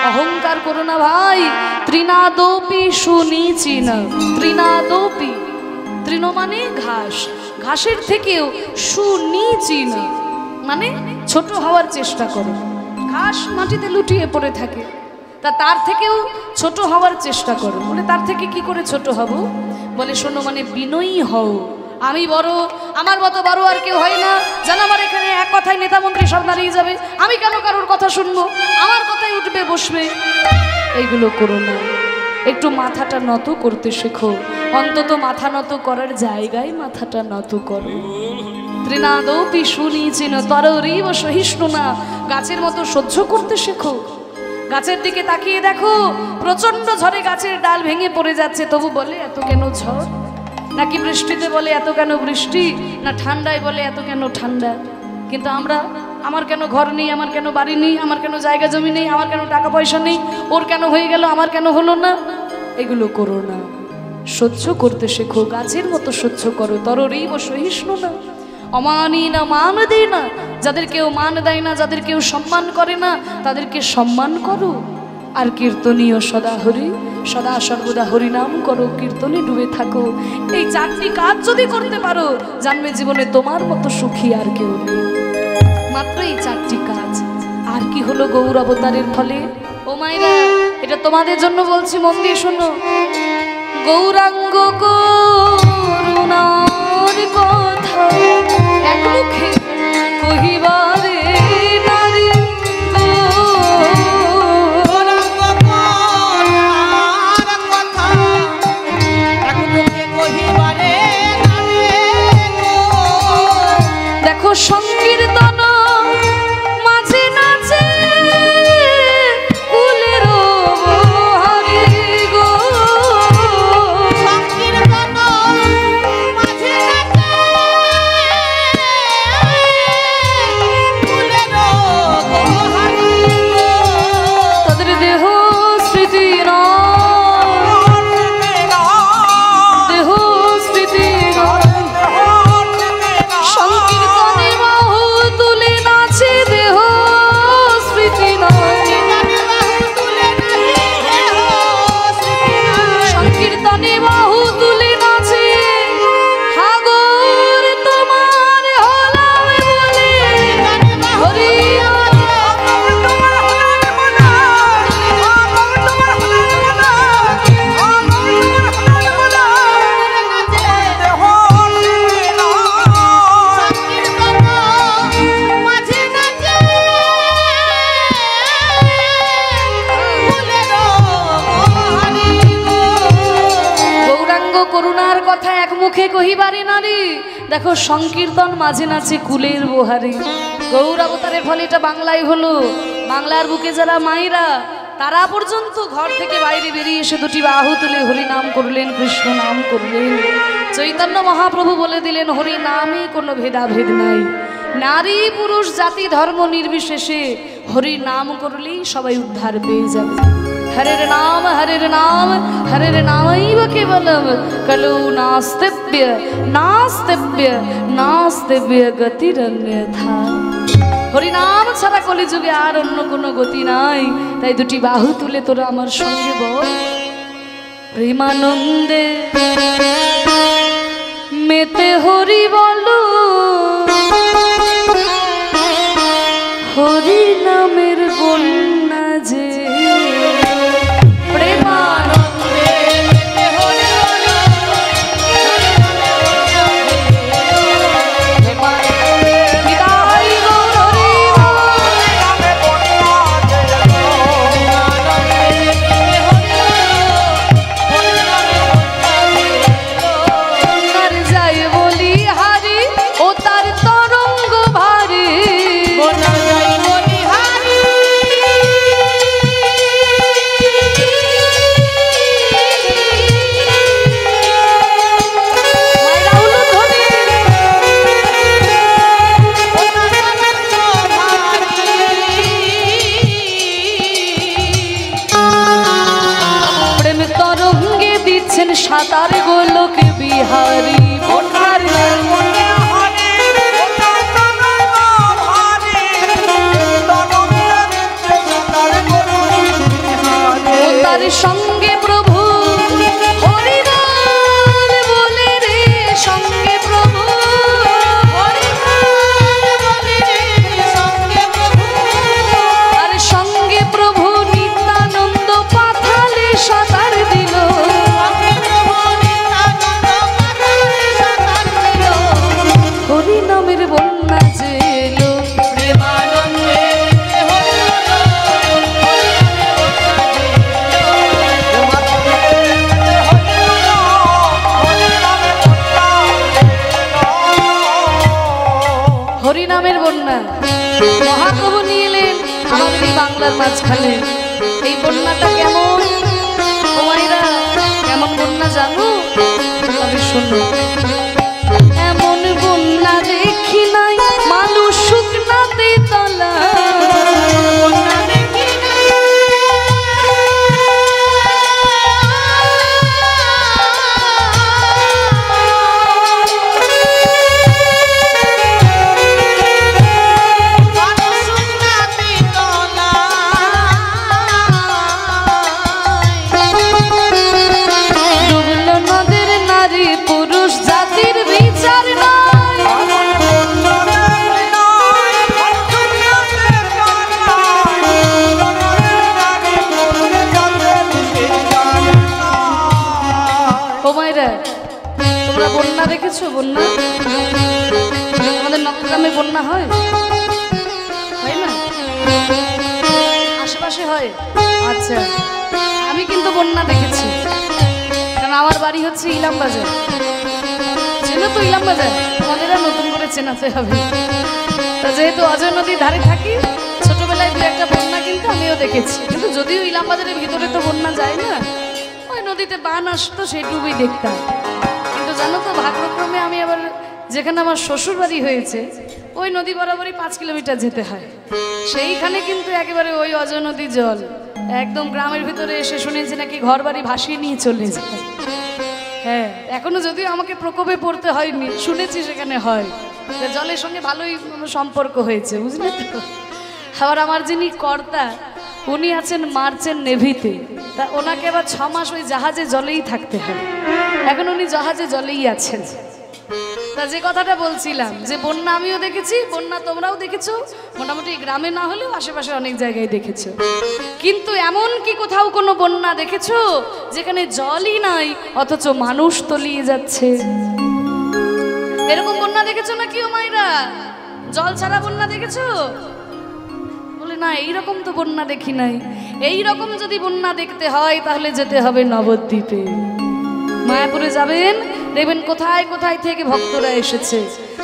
অহংকার করো না ভাই। তৃণাদপি সুনীচি না, তৃণাদপি, তৃণ মানে ঘাস, ঘাসের থেকেও সুনীচি না মানে ছোট হওয়ার চেষ্টা করো। ঘাস মাটিতে লুটিয়ে পড়ে থাকে, তার থেকেও ছোট হওয়ার চেষ্টা করো। বলে তার থেকে কি করে ছোট হব? বলে শোনো মানে বিনয়ী হও। আমি বড়, আমার মতো বড় আর কেউ হয় না। যেন আমার এখানে এক কথায় নেতা মন্ত্রী সব দাঁড়িয়ে যাবে, আমি কেন কারোর কথা শুনবো, আমার কথাই উঠবে বসবে, এইগুলো করো না। একটু মাথাটা নত করতে শেখো, অন্তত মাথা নত করার জায়গায় মাথাটা নত করো। তৃণাদপি সুনীচিন তররিব সহিষ্ণু না, গাছের মতো সহ্য করতে শেখো। গাছের দিকে তাকিয়ে দেখো, প্রচন্ড ঝড়ে গাছের ডাল ভেঙে পড়ে যাচ্ছে, তবু বলে এত কেন ঝড়? নাকি বৃষ্টিতে বলে এত কেন বৃষ্টি? না ঠান্ডায় বলে এত কেন ঠান্ডা? কিন্তু আমরা, আমার কেন ঘর নেই, আমার কেন বাড়ি নেই, আমার কেন জায়গা জমি নেই, আমার কেন টাকা পয়সা নেই, ওর কেন হয়ে গেল, আমার কেন হলো না, এগুলো করো না। সহ্য করতে শেখো, গাছের মতো সহ্য করো। তররিব সহিষ্ণু না, অমানি না মান দেয় না, যাদের কেউ মান দেয় না, যাদের কেউ সম্মান করে না, তাদেরকে সম্মান করো। আর কীর্তনীয় সদা হরি, সদা সর্বদা হরিনাম করো, কীর্তনে ডুবে থাকো। এই চারটি কাজ যদি করতে পারো, জানবে জীবনে তোমার মতো সুখী আর কেউ নেই। মাত্র এই চারটি কাজ। আর কি হলো গৌর অবতারের ফলে? ও মায়েরা, এটা তোমাদের জন্য বলছি, মন দিয়ে শোনো। গৌরাঙ্গ করুণার কথা এক মুখে কহিবারে নারী গো। গৌরাঙ্গ করুণার কথা এক মুখে কহিবারে নারী গো। দেখো সংকীর্তন মাঝে নাচে কুলের হারি গো। সংকীর্তন মাঝে নাচে কুলের মুখে কহিবারে নারী, দেখো সংকীর্তন মাঝে নাচে কুলের বহারে। গৌর অবতারের ফলে এটা বাংলায় হলো। বাংলার বুকে যারা মায়েরা তারা পর্যন্ত ঘর থেকে বাইরে বেরিয়ে এসে দুটি বাহু তুলে হরি নাম করলেন, কৃষ্ণ নাম করলেন। চৈতন্য মহাপ্রভু বলে দিলেন হরি নামে কোনো ভেদাভেদ নাই, নারী পুরুষ জাতি ধর্ম নির্বিশেষে হরি নাম করলেই সবাই উদ্ধার পেয়ে যাবে। হরের নাম হরের নাম হরের নামৈব কেবলম কলৌ নাস্তিব্য নাস্তিব্য নাস্তিব্য গতিরন্যথা। হরিনাম ছাড়া কলিযুগে আর অন্য কোনো গতি নাই। তাই দুটি বাহু তুলে তোরা আমার সঙ্গে বল, প্রেমানন্দে মেতে হরি বলো, হরি নামের বন্যা যে প্রেমানন্দে মেতে হরি বলো, সাতার গোলক বিহারী বন্যার তার সঙ্গে প্রভু হরিনাম বলে রে, সঙ্গে প্রভু আর সঙ্গে প্রভু নিত্যানন্দ পাথালে সাঁতার দিল। হরিনামের বন্যা যে এলো, প্রেমানন্দে হরিনামের বন্যা মহাপ্রভু নিয়ে এলেন আমাদের এই বাংলার মাঝখানে। এই বন্যাটা কেমন তোমাইরা কেমন বন্যা জানো? তবে শোনো, এমন বন্যা দেখি নাই মানুষ শুকনাতে তলা, ডুবলো নদের নারী পুরুষ জাতির বিচার নাই। তোমাইরা তোমরা বন্যা দেখেছো? বন্যা আমাদের নবগ্রামে বন্যা হয়, হয় না? আশেপাশে হয়? আচ্ছা, আমি কিন্তু বন্যা দেখেছি, কারণ আমার বাড়ি হচ্ছে ইলাম বাজার। চেনো তো ইলাম বাজার? আমাদের আর নতুন করে চেনাতে হবে। তা যেহেতু অজয় নদীর ধারে থাকি, ছোটবেলায় দু একটা বন্যা কিন্তু আমিও দেখেছি। কিন্তু যদিও ইলাম বাজারের ভিতরে তো বন্যা যায় না, ওই নদীতে বান আসতো সেইটুকুই দেখতাম। কিন্তু জানো তো, ভাগ্যক্রমে আমি আবার যেখানে আমার শ্বশুর বাড়ি হয়েছে ওই নদী বরাবরই 5 কিলোমিটার যেতে হয়। সেইখানে কিন্তু একেবারে ওই অজয় নদীর জল একদম গ্রামের ভিতরে এসে শুনেছি নাকি ঘর বাড়ি ভাসিয়ে নিয়ে চলে যায়। হ্যাঁ, এখনো যদিও আমাকে প্রকোপে পড়তে হয়নি, শুনেছি সেখানে হয়। জলের সঙ্গে ভালোই সম্পর্ক হয়েছে, বুঝলে তো। আবার আমার যিনি কর্তা উনি আছেন মার্চেন্ট নেভিতে, তা ওনাকে আবার 6 মাস ওই জাহাজে জলেই থাকতে হয়। এখন উনি জাহাজে জলেই আছেন। তা যে কথাটা বলছিলাম যে বন্যা আমিও দেখেছি, বন্যা তোমরাও দেখেছো, মোটামুটি গ্রামে না হলেও আশেপাশে অনেক জায়গায় দেখেছো। কিন্তু এমন কি কোথাও কোনো বন্যা দেখেছো যেখানে জলই নাই অথচ মানুষ তলিয়ে যাচ্ছে? এরকম বন্যা দেখেছো নাকি ও মাইরা? জল ছাড়া বন্যা দেখেছো? বলে না, এইরকম তো বন্যা দেখি নাই। এইরকম যদি বন্যা দেখতে হয় তাহলে যেতে হবে নবদ্বীপে। মায়াপুরে যাবেন, দেখবেন কোথায় কোথায় থেকে ভক্তরা এসেছে,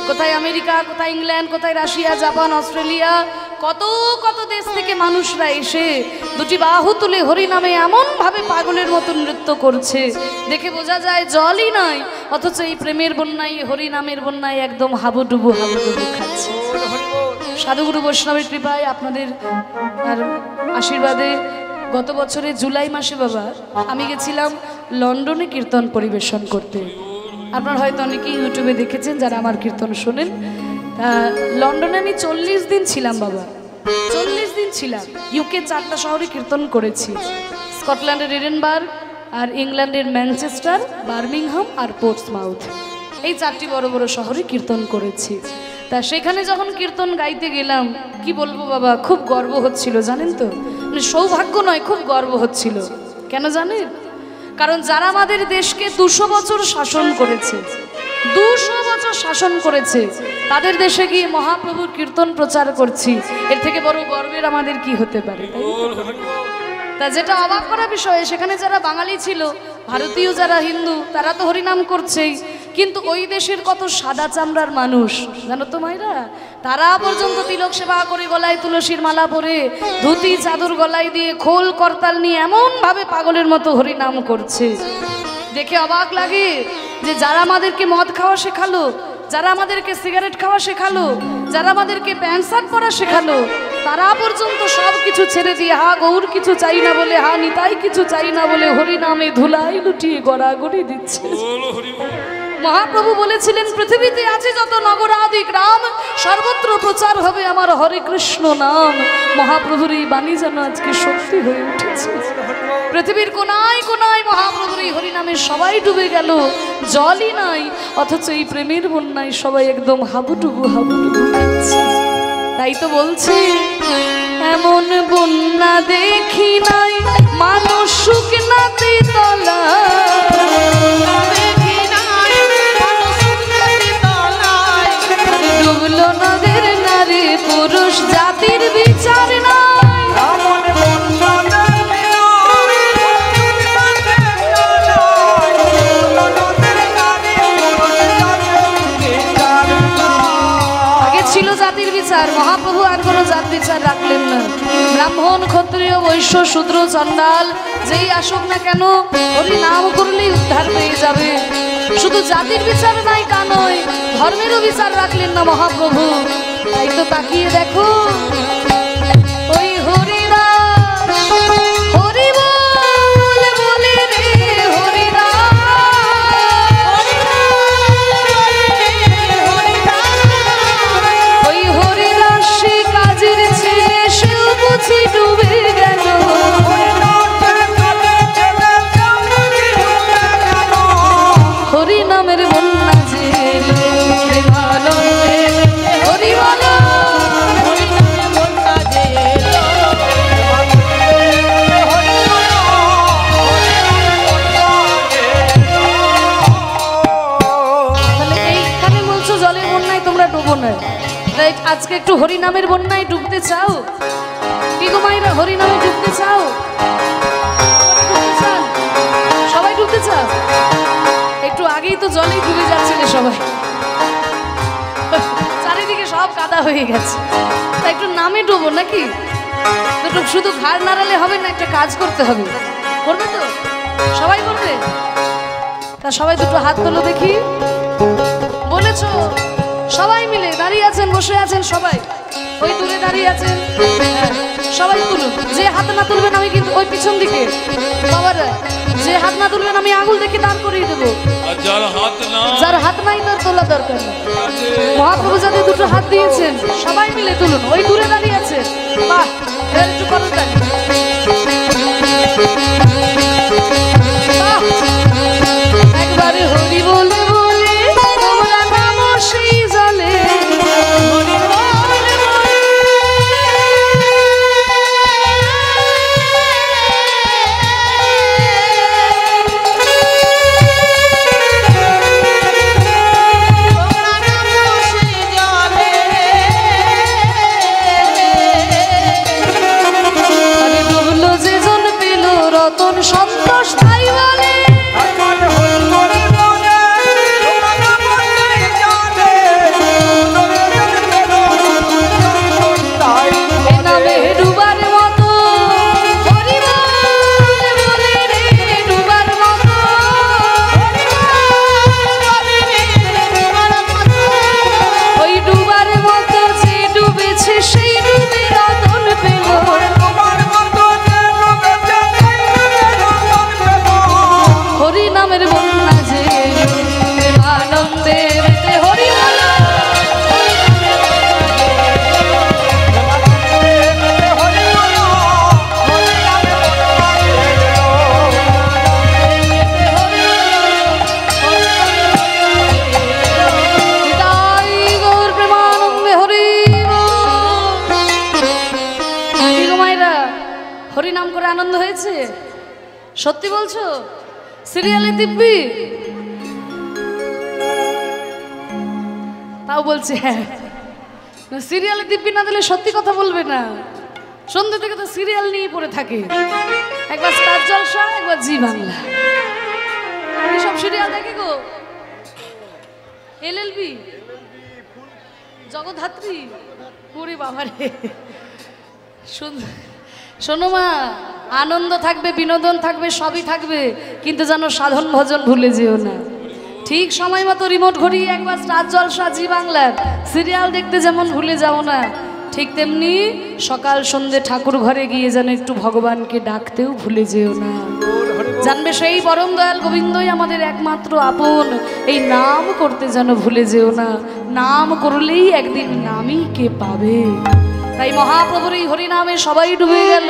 কোথায় আমেরিকা, কোথায় ইংল্যান্ড, কোথায় রাশিয়া, জাপান, অস্ট্রেলিয়া, কত কত দেশ থেকে মানুষরা এসে দুটি বাহু তুলে হরি নামে এমন ভাবে পাগলের মতো নৃত্য করছে, দেখে বোঝা যায় জলই নয়, অথচ এই প্রেমের বন্যায়, হরি নামের বন্যায় একদম হাবুডুবু খাচ্ছে। সাধুগুরু বৈষ্ণবের কৃপায়, আপনাদের আর আশীর্বাদে গত বছরে জুলাই মাসে বাবা আমি গেছিলাম লন্ডনে কীর্তন পরিবেশন করতে। আপনারা হয়তো অনেকেই ইউটিউবে দেখেছেন যারা আমার কীর্তন শোনেন। লন্ডনে আমি 40 দিন ছিলাম বাবা, 40 দিন ছিলাম। ইউকে 4টা শহরে কীর্তন করেছি, স্কটল্যান্ডের এডিনবার্গ, আর ইংল্যান্ডের ম্যানচেস্টার, বার্মিংহাম আর পোর্টসমাউথ, এই 4টি বড় বড় শহরে কীর্তন করেছি। তা সেখানে যখন কীর্তন গাইতে গেলাম, কি বলবো বাবা, খুব গর্ব হচ্ছিল জানেন তো, মানে সৌভাগ্য নয়, খুব গর্ব হচ্ছিল। কেন জানেন? কারণ যারা আমাদের দেশকে 200 বছর শাসন করেছে, 200 বছর শাসন করেছে, তাদের দেশে গিয়ে মহাপ্রভুর কীর্তন প্রচার করছি, এর থেকে বড় গর্বের আমাদের কি হতে পারে? তা যেটা অবাক করা বিষয়, সেখানে যারা বাঙালি ছিল, ভারতীয় যারা হিন্দু, তারা তো হরিনাম করছেই, কিন্তু ওই দেশের কত সাদা চামড়ার মানুষ জানো তো মায়েরা, তারা পর্যন্ত তিলক সেবা করে, গলায় তুলসীর মালা পরে, ধুতি চাদর গলায় দিয়ে, খোল করতাল নিয়ে এমন ভাবে পাগলের মতো হরিনাম করছে। দেখে অবাক লাগে যে যারা আমাদেরকে মদ খাওয়া শেখালো, যারা আমাদেরকে সিগারেট খাওয়া শেখালো, যারা আমাদেরকে প্যান্ট শার্ট পরা শেখালো, তারা পর্যন্ত সব কিছু ছেড়ে দিয়ে হা গৌর কিছু চাই না বলে, হা নিতাই কিছু চাই না বলে হরি নামে ধুলাই লুটিয়ে গড়াগড়ি দিচ্ছে। মহাপ্রভু বলেছিলেন, পৃথিবীতে আছে যত নগরাদি গ্রাম, সর্বত্র প্রচার হবে আমার হরে কৃষ্ণ নাম। মহাপ্রভুর এই বাণী যেন আজকে সত্যি হয়ে উঠেছে। পৃথিবীর কোনায় কোনায় মহাপ্রভুর এই হরিনামে সবাই ডুবে গেল, জলই নাই, অথচ এই প্রেমের বন্যায় সবাই একদম হাবুডুবু খাচ্ছে। তাই তো বলছি, এমন বন্যা দেখি নাই মানুষ শুকনাতে তলা, ডুবলো নদের নারী পুরুষ জাতির বিচার নাই। আগে ছিল জাতির বিচার, মহাপ্রভু আর কোনো জাত বিচার রাখলেন না। ব্রাহ্মণ, ক্ষত্রিয়, বৈশ্য, শূদ্র, চণ্ডাল যেই আসুক না কেন, হরি নাম করলেই উদ্ধার পেয়ে যাবে। শুধু জাতির বিচার নাই তা নয়, ধর্মেরও বিচার রাখলেন না মহাপ্রভু। তাই তো তাকিয়ে দেখো, ওই হরিদাস হরি বল বলে রে ওই হরিদাস সে কাজের ছেলে, সেও বুঝি ডুবে গেল। হরি নামের বন্যা যে ভালো হরি বলো, এইখানে বলছো জলের বন্যায় তোমরা ডুবো না, তাই আজকে একটু হরি নামের বন্যায় ডুবতে চাও? কি গো মায়েরা, হরি নামে ডুবতে চাও? সবাই ডুবতে চাও? একটু আগেই তো জলেই ডুবে যাচ্ছিলে সবাই, চারিদিকে সব কাদা হয়ে গেছে, তাই একটু নামে ডুবো নাকি? তো শুধু ঘাড় নাড়ালে হবে না, একটা কাজ করতে হবে। করবে তো? সবাই করবে? তা সবাই দুটো হাত তোলো দেখি। বলেছো সবাই মিলে দাঁড়িয়ে আছেন, বসে আছেন সবাই, ওই দূরে দাঁড়িয়ে আছেন, সবাই তুলুন। যে হাত না তুলবেন আমি কিন্তু ওই পিছন দিকে, বাবারা যে হাত না তুলবেন আমি আঙুল দেখে দাঁড় করিয়ে দেবো। যার হাত নাই তার তোলা দরকার নেই। মহাপ্রভু যাদের দুটো হাত দিয়েছেন সবাই মিলে তুলুন, ওই দূরে দাঁড়িয়ে আছে। বাহ, একটু করো তাই। একবারে হরি বলে বলে তোমরা নামো সেই জলে, সন্তোষ তাই বলে কি গো মায়েরা, হরি নাম করে আনন্দ হয়েছে? সত্যি বলছো? সিরিয়ালে দিব্যি? তাও বলছে হ্যাঁ। না, সিরিয়ালে দিব্যি না দিলে সত্যি কথা বলবে না। সন্ধ্যে থেকে তো সিরিয়াল নিয়ে পড়ে থাকে, একবার স্টার জলসা, একবার জি বাংলা। সব সিরিয়াল দেখে গো। এলএলবি, জগদ্ধাত্রী, ওরে বাবারে। শোনো মা, আনন্দ থাকবে, বিনোদন থাকবে, সবই থাকবে, কিন্তু যেন সাধন ভজন ভুলে যেও না। ঠিক সময় মতো রিমোট ঘড়িয়ে একবার স্টার জলসা, জি বাংলার সিরিয়াল দেখতে যেমন ভুলে যাও না, ঠিক তেমনি সকাল সন্ধ্যে ঠাকুর ঘরে গিয়ে যেন একটু ভগবানকে ডাকতেও ভুলে যেও না। জানবে সেই পরম দয়াল গোবিন্দই আমাদের একমাত্র আপন, এই নাম করতে যেন ভুলে যেও না। নাম করলেই একদিন নামই কে পাবে। তাই মহাপ্রভুর এই হরিনামে সবাই ডুবে গেল,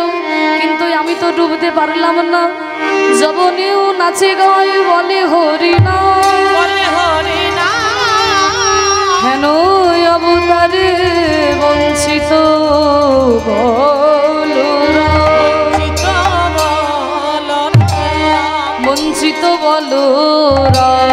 কিন্তু আমি তো ডুবতে পারলাম না। যবনেও নাচে গায় বলে হরিনাম, হেন অবতারে বঞ্চিত বঞ্চিত বলরাম।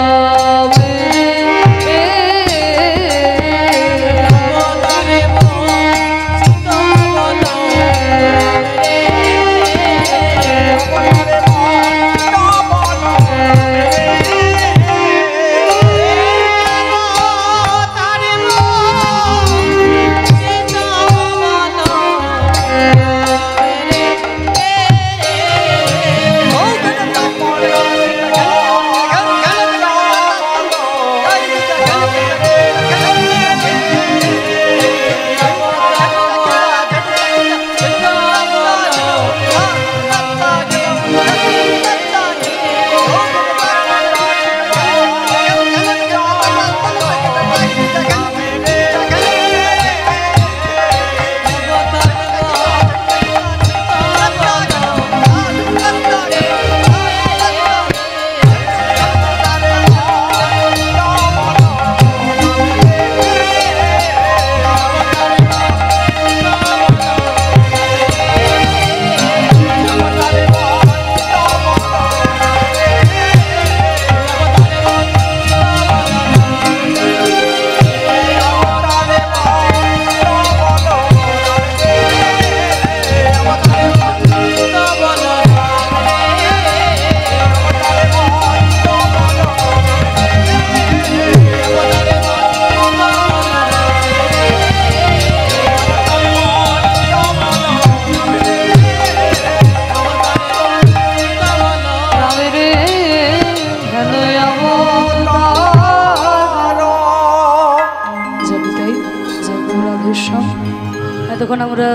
এতক্ষণ আমরা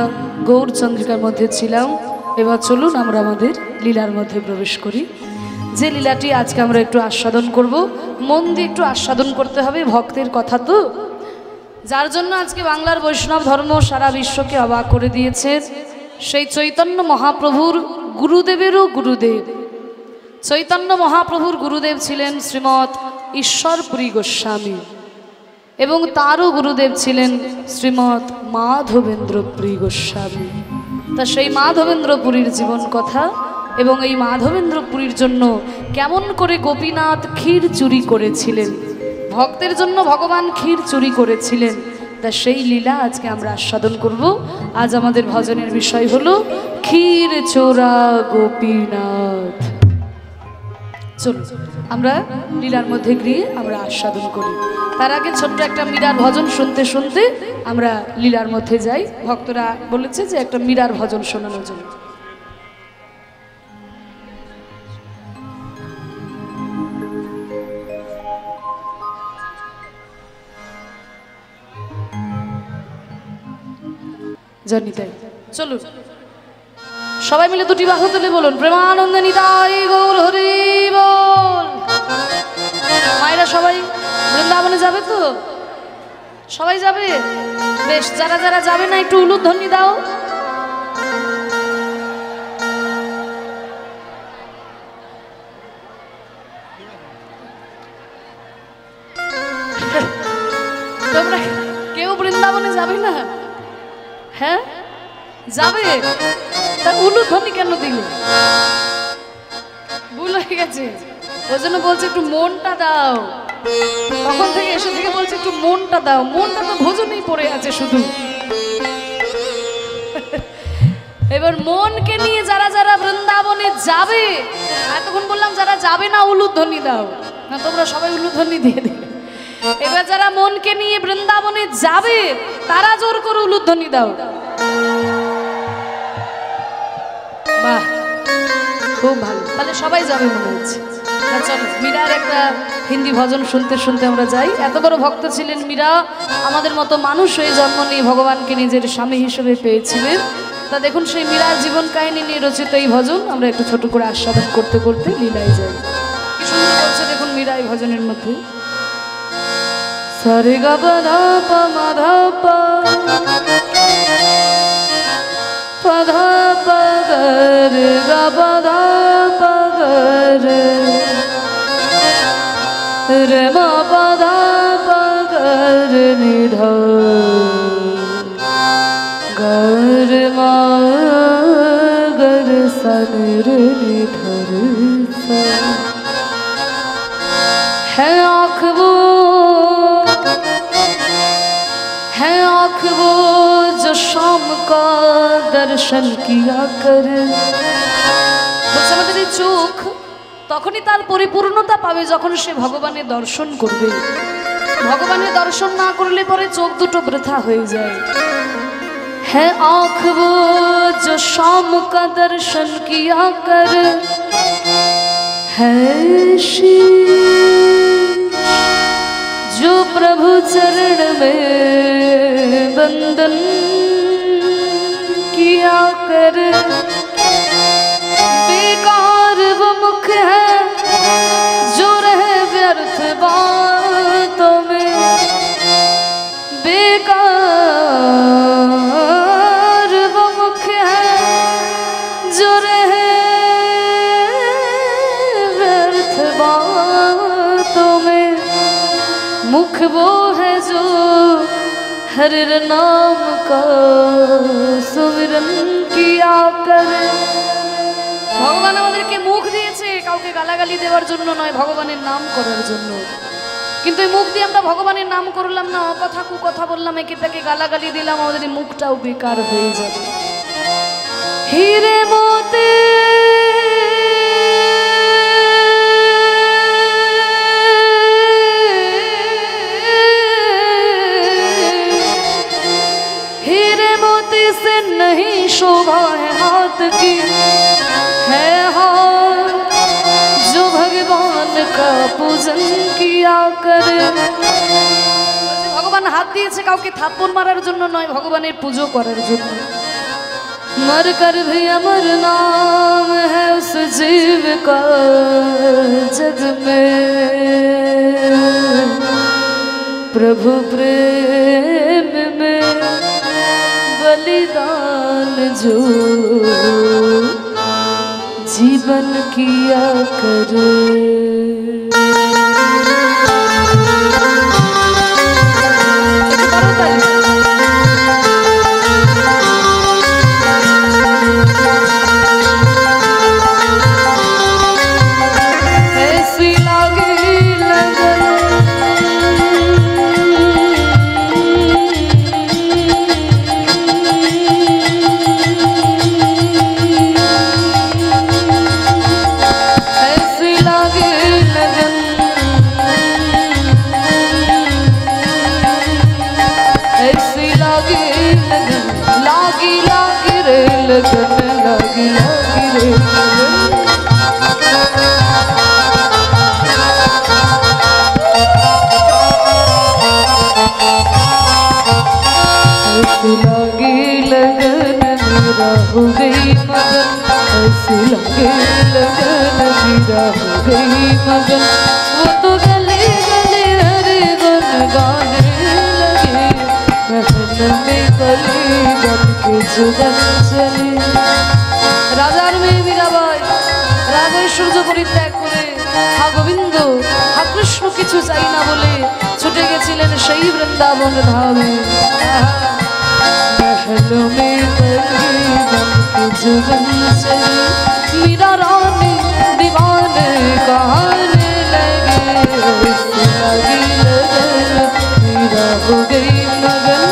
গৌর চন্দ্রিকার মধ্যে ছিলাম, এবার চলুন আমরা আমাদের লীলার মধ্যে প্রবেশ করি। যে লীলাটি আজকে আমরা একটু আস্বাদন করব, মন দিয়ে একটু আস্বাদন করতে হবে, ভক্তের কথা তো, যার জন্য আজকে বাংলার বৈষ্ণব ধর্ম সারা বিশ্বকে অবাক করে দিয়েছে। সেই চৈতন্য মহাপ্রভুর গুরুদেবেরও গুরুদেব, চৈতন্য মহাপ্রভুর গুরুদেব ছিলেন শ্রীমৎ ঈশ্বরপুরী গোস্বামী, এবং তারও গুরুদেব ছিলেন শ্রীমৎ মাধবেন্দ্রপুরী গোস্বামী। তা সেই মাধবেন্দ্রপুরীর জীবন কথা এবং এই মাধবেন্দ্রপুরীর জন্য কেমন করে গোপীনাথ ক্ষীর চুরি করেছিলেন, ভক্তের জন্য ভগবান ক্ষীর চুরি করেছিলেন, তা সেই লীলা আজকে আমরা আস্বাদন করব। আজ আমাদের ভজনের বিষয় হলো ক্ষীর চোরা গোপীনাথ। চলুন আমরা লীলার মধ্যে গিয়ে আমরা আস্বাদন করি। তার আগে ছোট্ট একটা মীরার ভজন শুনতে শুনতে আমরা লীলার মধ্যে যাই। ভক্তরা বলেছে যে একটা মীরার ভজন শোনানোর জন্য। জানি তাই, চলুন সবাই মিলে দুটি বাহু তুলে বলুন প্রেমানন্দে নিতাই গৌর হরি বল। মায়েরা সবাই বৃন্দাবনে যাবে তো? সবাই যাবে? বেশ, যারা যারা যাবে না একটু উলুধ্বনি দাও। তোমরা কেউ বৃন্দাবনে যাবে না? হ্যাঁ যাবে, তা উলুধ্বনি কেন দিলে? ভুল হয়ে গেছে, ওই জন্য বলছে একটু মনটা দাও। তখন থেকে এসে থেকে বলছে একটু মনটা দাও, মনটা তো ভোজনেই পড়ে আছে শুধু। এবার মনকে নিয়ে যারা যারা বৃন্দাবনে যাবে, এতক্ষণ বললাম যারা যাবে না উলুধ্বনি দাও, না তোমরা সবাই উলুধ্বনি দিয়ে দেবে। এবার যারা মনকে নিয়ে বৃন্দাবনে যাবে তারা জোর করে উলুধ্বনি দাও। বাহ, খুব ভালো, তাহলে সবাই যাবে মনে হচ্ছে। চলো মীরার একটা হিন্দি ভজন শুনতে শুনতে আমরা যাই। এত বড় ভক্ত ছিলেন মীরা, আমাদের মতো মানুষ হয়ে জন্ম নিয়ে ভগবানকে নিজের স্বামী হিসেবে পেয়েছিলেন। তা দেখুন সেই মীরার জীবন কাহিনী নিয়ে রচিত এই ভজন আমরা একটু ছোট করে আস্বাদন করতে করতে লীলায় যাই। কি সুন্দর বলছে দেখুন মীরা এই ভজনের মধ্যে। সারে গা পা ধা পা মা ধা পা পা ধা পা গা রে গা পা ধা পা গা রে রে মা পা ধা পা গা রে নি ধা গা রে মা গা রে সা রে নি ধা রে সা। है आँख वो जो शाम का दर्शन किया करे। বলছে আমাদের এই চোখ তখনই তার পরিপূর্ণতা পাবে যখন সে ভগবানের দর্শন করবে। ভগবানের দর্শন না করলে পরে চোখ দুটো বৃথা হয়ে যায়। है आँख वो जो शाम का दर्शन किया करे, है जो प्रभु चरण में बंदन किया कर। बेकार वो मुख है जो रहे व्यर्थ बातों में, बेकार वो मुख है जो रहे व्यर्थ बातों में। मुख वो है जो हर नाम का सुमिरन किया करे। ভগবান আমাদেরকে মুখ দিয়েছে কাউকে গালাগালি দেওয়ার জন্য নয়, ভগবানের নাম করার জন্য। কিন্তু এই মুখ দিয়ে আমরা ভগবানের নাম করলাম না, অকথা কুকথা বললাম, একে তাকে গালাগালি দিলাম, আমাদের এই মুখটাও বেকার হয়ে যাবে। হিরে মোতে से नहीं शोभा है हाथ की, है हाथ जो भगवान का पूजन किया करे। ভগবান হাত দিয়েছে কাউকে থাপ্পড় মারার জন্য নয়, ভগবানের পুজো করার জন্য। मर कर भी अमर नाम है उस जीव का जग में, प्रभु प्रेम में बलिदान जो जीवन किया करे। ऐसी लागे लगन लगन लागी लागी रे ऐसी लागी लगन मेरा हो गई मगन, ऐसी लागी लगन मेरा हो गई मगन। वो तो गले गले हरे गुन गाने लगे, महल में गली बन के जुगन चले। রাজার মেয়ে মীরাবাই রাজৈশ্বর্য পরিত্যাগ করে হা গোবিন্দ হা কৃষ্ণ কিছু চাই না বলে ছুটে গেছিলেন সেই বৃন্দাবন ধামে। महलों में गली के जुगन चली मीरा रानी दीवाने कहने लगे ऐसी लगी लगन मीरा हो गई मगन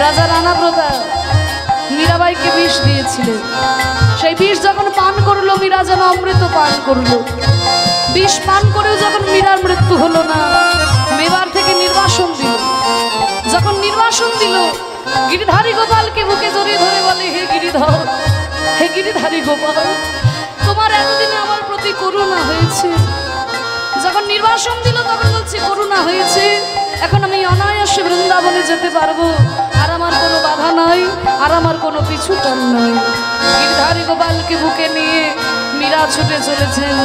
রাজা রানা প্রতাপ মীরাবাইকে বিষ দিয়েছিলেন। সেই বিষ যখন পান করলো মীরা যেন অমৃত পান করলো। বিষ পান করেও যখন মীরার মৃত্যু হলো না, মেবার থেকে নির্বাসন দিল। যখন নির্বাসন দিল, গিরিধারী গোপালকে বুকে জড়িয়ে ধরে বলে, হে গিরিধর, হে গিরিধারী গোপাল, তোমার এতদিনে আমার প্রতি করুণা হয়েছে। যখন নির্বাসন দিল তখন বলছে করুণা হয়েছে, এখন আমি অনায়াসে বৃন্দাবনে যেতে পারবো, আর আমার কোনো বাধা নাই, আর আমার কোনো পিছু টান নাই। গিরিধারী গোপালকে বুকে নিয়ে মীরা ছুটে চলেছেন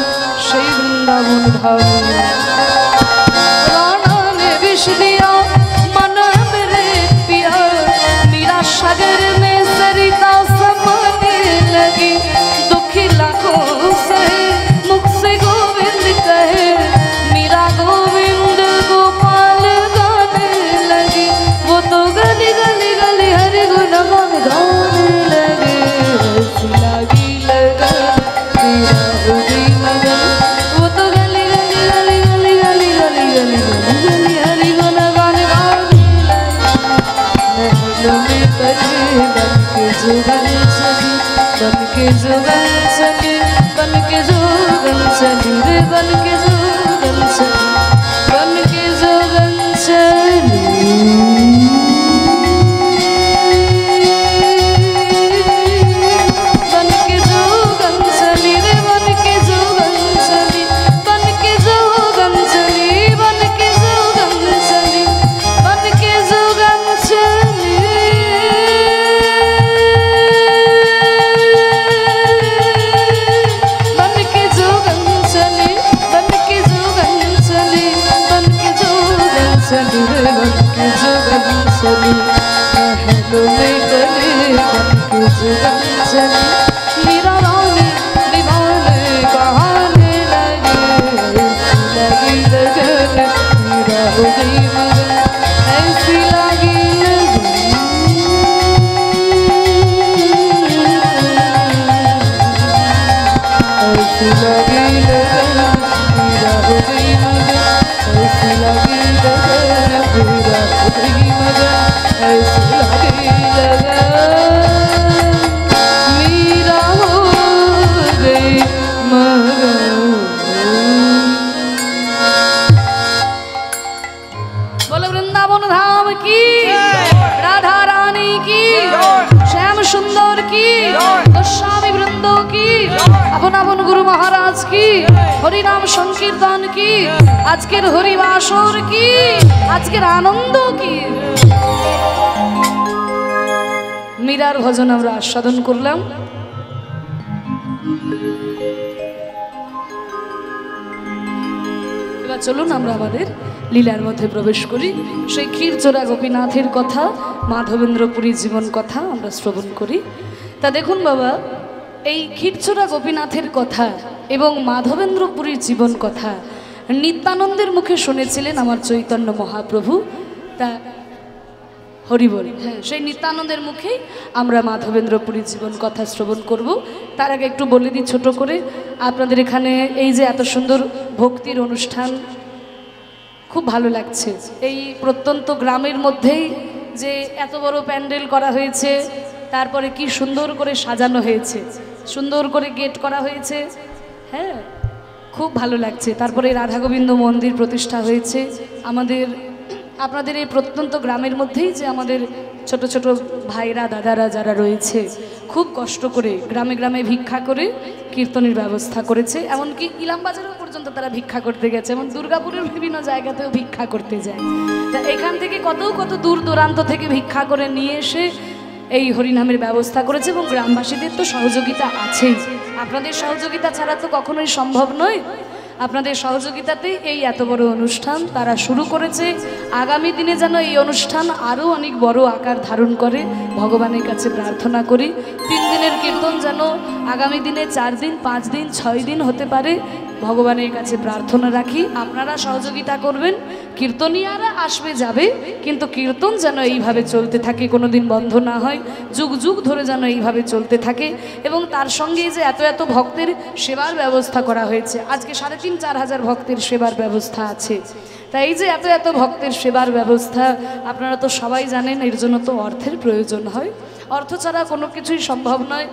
সেই বৃন্দাবন ধামে। রানা বিষ দিয়া मन मेरे पिया मीरा सागर में सरिता समाने लगी। दुखी लाखों से मुख से गोविंद कहे, मीरा गोविंद गोपाल गाने लगी। वो तो गली गली गली हरि गुण गान गाने लगे। ऐसी लगी लगन मीरा हो गई मगन। वो तो गली गली गली गली गली गली गली गली हरि गुण गान बन के जुगल चली, बन के जुगल चली रे, बन के जुगल चली, बन के जुगल चली। बन के जुगल चली रे, बन के जुगल चली, बन के जुगल चली, बन के जुगल चली, बन के जुगल चली। मीरा रानी दीवाने कहाने लगे। ऐसी लगी लगन मीरा हो गई मगन। ऐसी लगी लगन, ऐसी ऐसी लगी लगन मेरा हो गई मगन, ऐसी लगी लगन मेरा हो गई मगन, ऐसी लगी लगन मेरा हो गई मगन। बोलो वृंदावन धाम की, राधा रानी की, श्याम सुंदर की, गोस्वामी वृंदों की, अपन अपन गुरु महाराज की, हरि नाम संकीर्तन की, आजकेर हरिवासर की, आजकेर आनंद की। मीरार भजन আমরা আস্বাদন করলাম। এবার চলুন আমরা আমাদের লীলার মধ্যে প্রবেশ করি। সেই ক্ষীরচোরা গোপীনাথের কথা, মাধবেন্দ্রপুরীর জীবন কথা আমরা শ্রবণ করি। তা দেখুন বাবা, এই ক্ষীরচোরা গোপীনাথের কথা এবং মাধবেন্দ্রপুরীর জীবন কথা নিত্যানন্দের মুখে শুনেছিলেন আমার চৈতন্য মহাপ্রভু। তা হরিবল, হ্যাঁ, সেই নিত্যানন্দের মুখেই আমরা মাধবেন্দ্রপুরীর জীবন কথা শ্রবণ করব। তার আগে একটু বলে দিই ছোট করে, আপনাদের এখানে এই যে এত সুন্দর ভক্তির অনুষ্ঠান, খুব ভালো লাগছে। এই প্রত্যন্ত গ্রামের মধ্যেই যে এত বড় প্যান্ডেল করা হয়েছে, তারপরে কি সুন্দর করে সাজানো হয়েছে, সুন্দর করে গেট করা হয়েছে, হ্যাঁ, খুব ভালো লাগছে। তারপরে রাধা গোবিন্দ মন্দির প্রতিষ্ঠা হয়েছে আমাদের, আপনাদের এই প্রত্যন্ত গ্রামের মধ্যেই যে আমাদের ছোট ছোট ভাইরা দাদারা যারা রয়েছে, খুব কষ্ট করে গ্রামে গ্রামে ভিক্ষা করে কীর্তনের ব্যবস্থা করেছে। এমনকি ইলামবাজারেও পর্যন্ত তারা ভিক্ষা করতে গেছে, এবং দুর্গাপুরের বিভিন্ন জায়গাতেও ভিক্ষা করতে যায়। তা এখান থেকে কত কত দূর দূরান্ত থেকে ভিক্ষা করে নিয়ে এসে এই হরিনামের ব্যবস্থা করেছে, এবং গ্রামবাসীদের তো সহযোগিতা আছেই। আপনাদের সহযোগিতা ছাড়া তো কখনোই সম্ভব নয়। আপনাদের সহযোগিতাতেই এই এত বড় অনুষ্ঠান তারা শুরু করেছে। আগামী দিনে যেন এই অনুষ্ঠান আরও অনেক বড় আকার ধারণ করে ভগবানের কাছে প্রার্থনা করি। 3 দিনের কীর্তন যেন আগামী দিনে 4 দিন, 5 দিন, 6 দিন হতে পারে, ভগবানের কাছে প্রার্থনা রাখি। আপনারা সহযোগিতা করবেন, কীর্তনীয়ারা আসবে যাবে, কিন্তু কীর্তন যেন এইভাবে চলতে থাকে, কোনো দিন বন্ধ না হয়, যুগ যুগ ধরে যেন এইভাবে চলতে থাকে। এবং তার সঙ্গে যে এত এত ভক্তের সেবার ব্যবস্থা করা হয়েছে, আজকে 3,500-4 হাজার ভক্তের সেবার ব্যবস্থা আছে। তাই এই যে এত এত ভক্তের সেবার ব্যবস্থা, আপনারা তো সবাই জানেন, এর জন্য তো অর্থের প্রয়োজন হয়, অর্থ ছাড়া কোনো কিছুই সম্ভব নয়।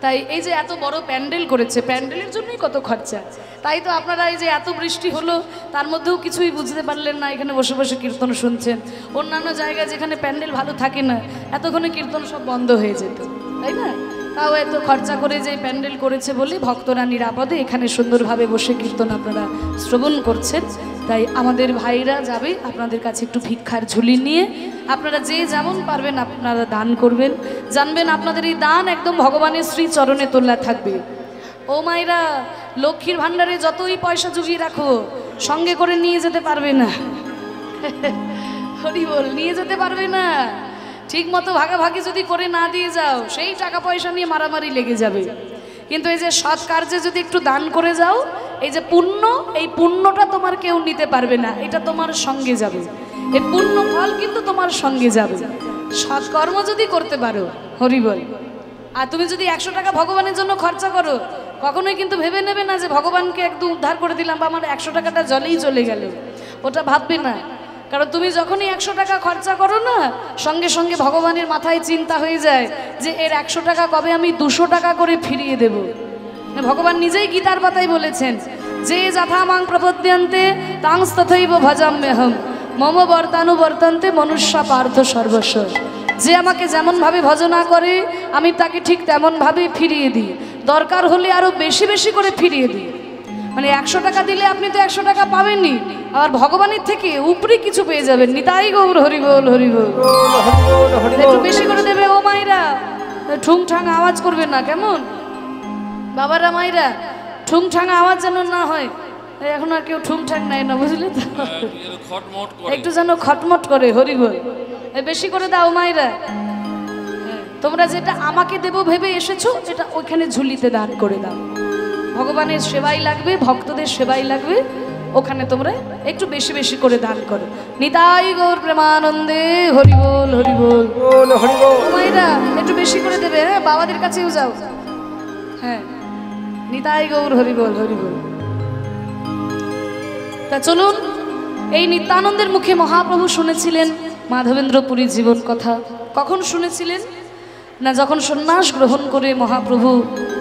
তাই এই যে এত বড় প্যান্ডেল করেছে, প্যান্ডেলের জন্যই কত খরচা। তাই তো আপনারা এই যে এত বৃষ্টি হলো, তার মধ্যেও কিছুই বুঝতে পারলেন না, এখানে বসে বসে কীর্তন শুনছেন। অন্যান্য জায়গায় যেখানে প্যান্ডেল ভালো থাকে না, এতক্ষণে কীর্তন সব বন্ধ হয়ে যেত, তাই না? তাও এত খরচা করে যে প্যান্ডেল করেছে বলে ভক্তরা নিরাপদে এখানে সুন্দরভাবে বসে কীর্তন আপনারা শ্রবণ করছেন। তাই আমাদের ভাইরা যাবে আপনাদের কাছে একটু ভিক্ষার ঝুলি নিয়ে, আপনারা যে যেমন পারবেন আপনারা দান করবেন। জানবেন আপনাদের এই দান একদম ভগবানের শ্রী চরণে তোলা থাকবে। ও মায়েরা, লক্ষ্মীর ভাণ্ডারে যতই পয়সা জুগিয়ে রাখো, সঙ্গে করে নিয়ে যেতে পারবে না। হরি বল, নিয়ে যেতে পারবে না। ঠিক মতো ভাগাভাগি যদি করে না দিয়ে যাও, সেই টাকা পয়সা নিয়ে মারামারি লেগে যাবে। কিন্তু এই যে সৎ কার্যে যদি একটু দান করে যাও, এই যে পুণ্য, এই পুণ্যটা তোমার কেউ নিতে পারবে না, এটা তোমার সঙ্গে যাবে। এই পুণ্য ফল কিন্তু তোমার সঙ্গে যাবে। সৎকর্ম যদি করতে পারো, হরি বল। আর তুমি যদি 100 টাকা ভগবানের জন্য খরচা করো, কখনোই কিন্তু ভেবে নেবে না যে ভগবানকে একদম উদ্ধার করে দিলাম বা আমার 100 টাকাটা জলেই চলে গেল, ওটা ভাববে না। কারণ তুমি যখনই 100 টাকা খরচা করো না, সঙ্গে সঙ্গে ভগবানের মাথায় চিন্তা হয়ে যায় যে এর 100 টাকা কবে আমি 200 টাকা করে ফিরিয়ে দেব। ভগবান নিজেই গীতার পাতায় বলেছেন যে যথা মাং প্রপদ্যন্তে তাং তথৈব ভজাম্যহম মম বর্তানুবর্তন্তে মনুষ্যা পার্থ সর্বস্ব। যে আমাকে যেমনভাবে ভজনা করে আমি তাকে ঠিক তেমনভাবে ফিরিয়ে দিই, দরকার হলে আরও বেশি বেশি করে ফিরিয়ে দিই। মানে 100 টাকা দিলে আপনি তো 100 টাকা পাবেননি, আবার ভগবানের থেকে উপরে কিছু পেয়ে যাবেন। নিতাই গৌর হরি বল, হরি বল। একটু বেশি করে দেবে ও মায়েরা, ঠুংঠাং আওয়াজ করবে না, কেমন বাবারা মায়েরা? ঠুংঠাং আওয়াজ যেন না হয়। এখন আর কেউ ঠুংঠাং নেয় না, বুঝলে তো, একটু যেন খটমট করে, হরি বল। বেশি করে দাও মায়েরা। তোমরা যেটা আমাকে দেবো ভেবে এসেছো, এটা ওইখানে ঝুলিতে দান করে দাও। ভগবানের সেবাই লাগবে, ভক্তদের সেবাই লাগবে, ওখানে তোমরা একটু বেশি বেশি করে দান করো। নিতাই গৌর প্রেমানন্দে, হরি বল, হরি বল, মায়েরা একটু বেশি করে দেবে। হ্যাঁ, বাবাদের কাছেও যাও। হ্যাঁ, নিতাই গৌর হরিবল হরিবল। তা চলুন, এই নিত্যানন্দের মুখে মহাপ্রভু শুনেছিলেন মাধবেন্দ্র পুরীর জীবন কথা। কখন শুনেছিলেন? না যখন সন্ন্যাস গ্রহণ করে মহাপ্রভু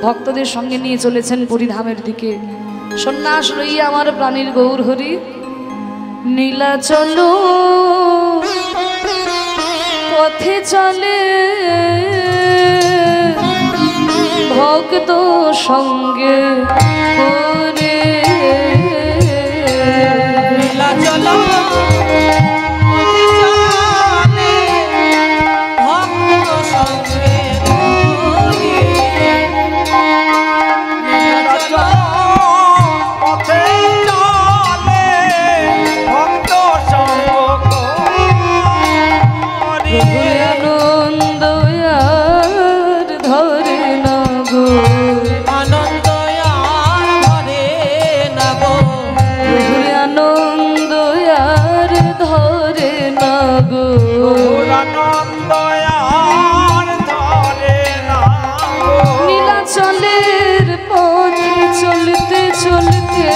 ভক্তদের সঙ্গে নিয়ে চলেছেন পুরীধামের দিকে। সন্ন্যাস লইয়া আমার প্রাণীর গৌর হরি নীলাচল পথে চলে ভক্ত সঙ্গে করে। নীলাচল নীলাচলের পথে চলতে চলতে আনন্দ আর ধরে না গো। নীলাচলের পথে চলিতে চলিতে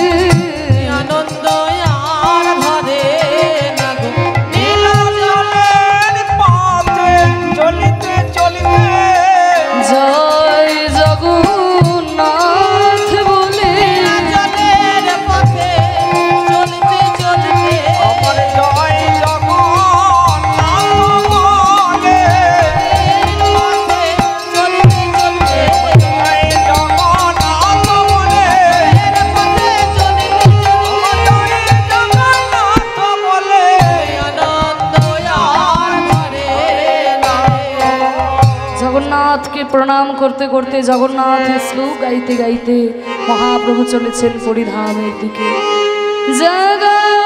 জয় জগন্নাথ বলে নীলাচলের পথে চলিতে চলিতে আমার জয় জগন্নাথ বলে পথে চলিতে চলিতে জয় জগন্নাথ বলে পথে চলিতে চলিতে জগন্নাথ বলে আনন্দ আর ধরে না। জগন্নাথকে প্রণাম করতে করতে জগন্নাথের শ্লোক গাইতে গাইতে মহাপ্রভু চলেছেন পুরীধামের দিকে। জগন্নাথ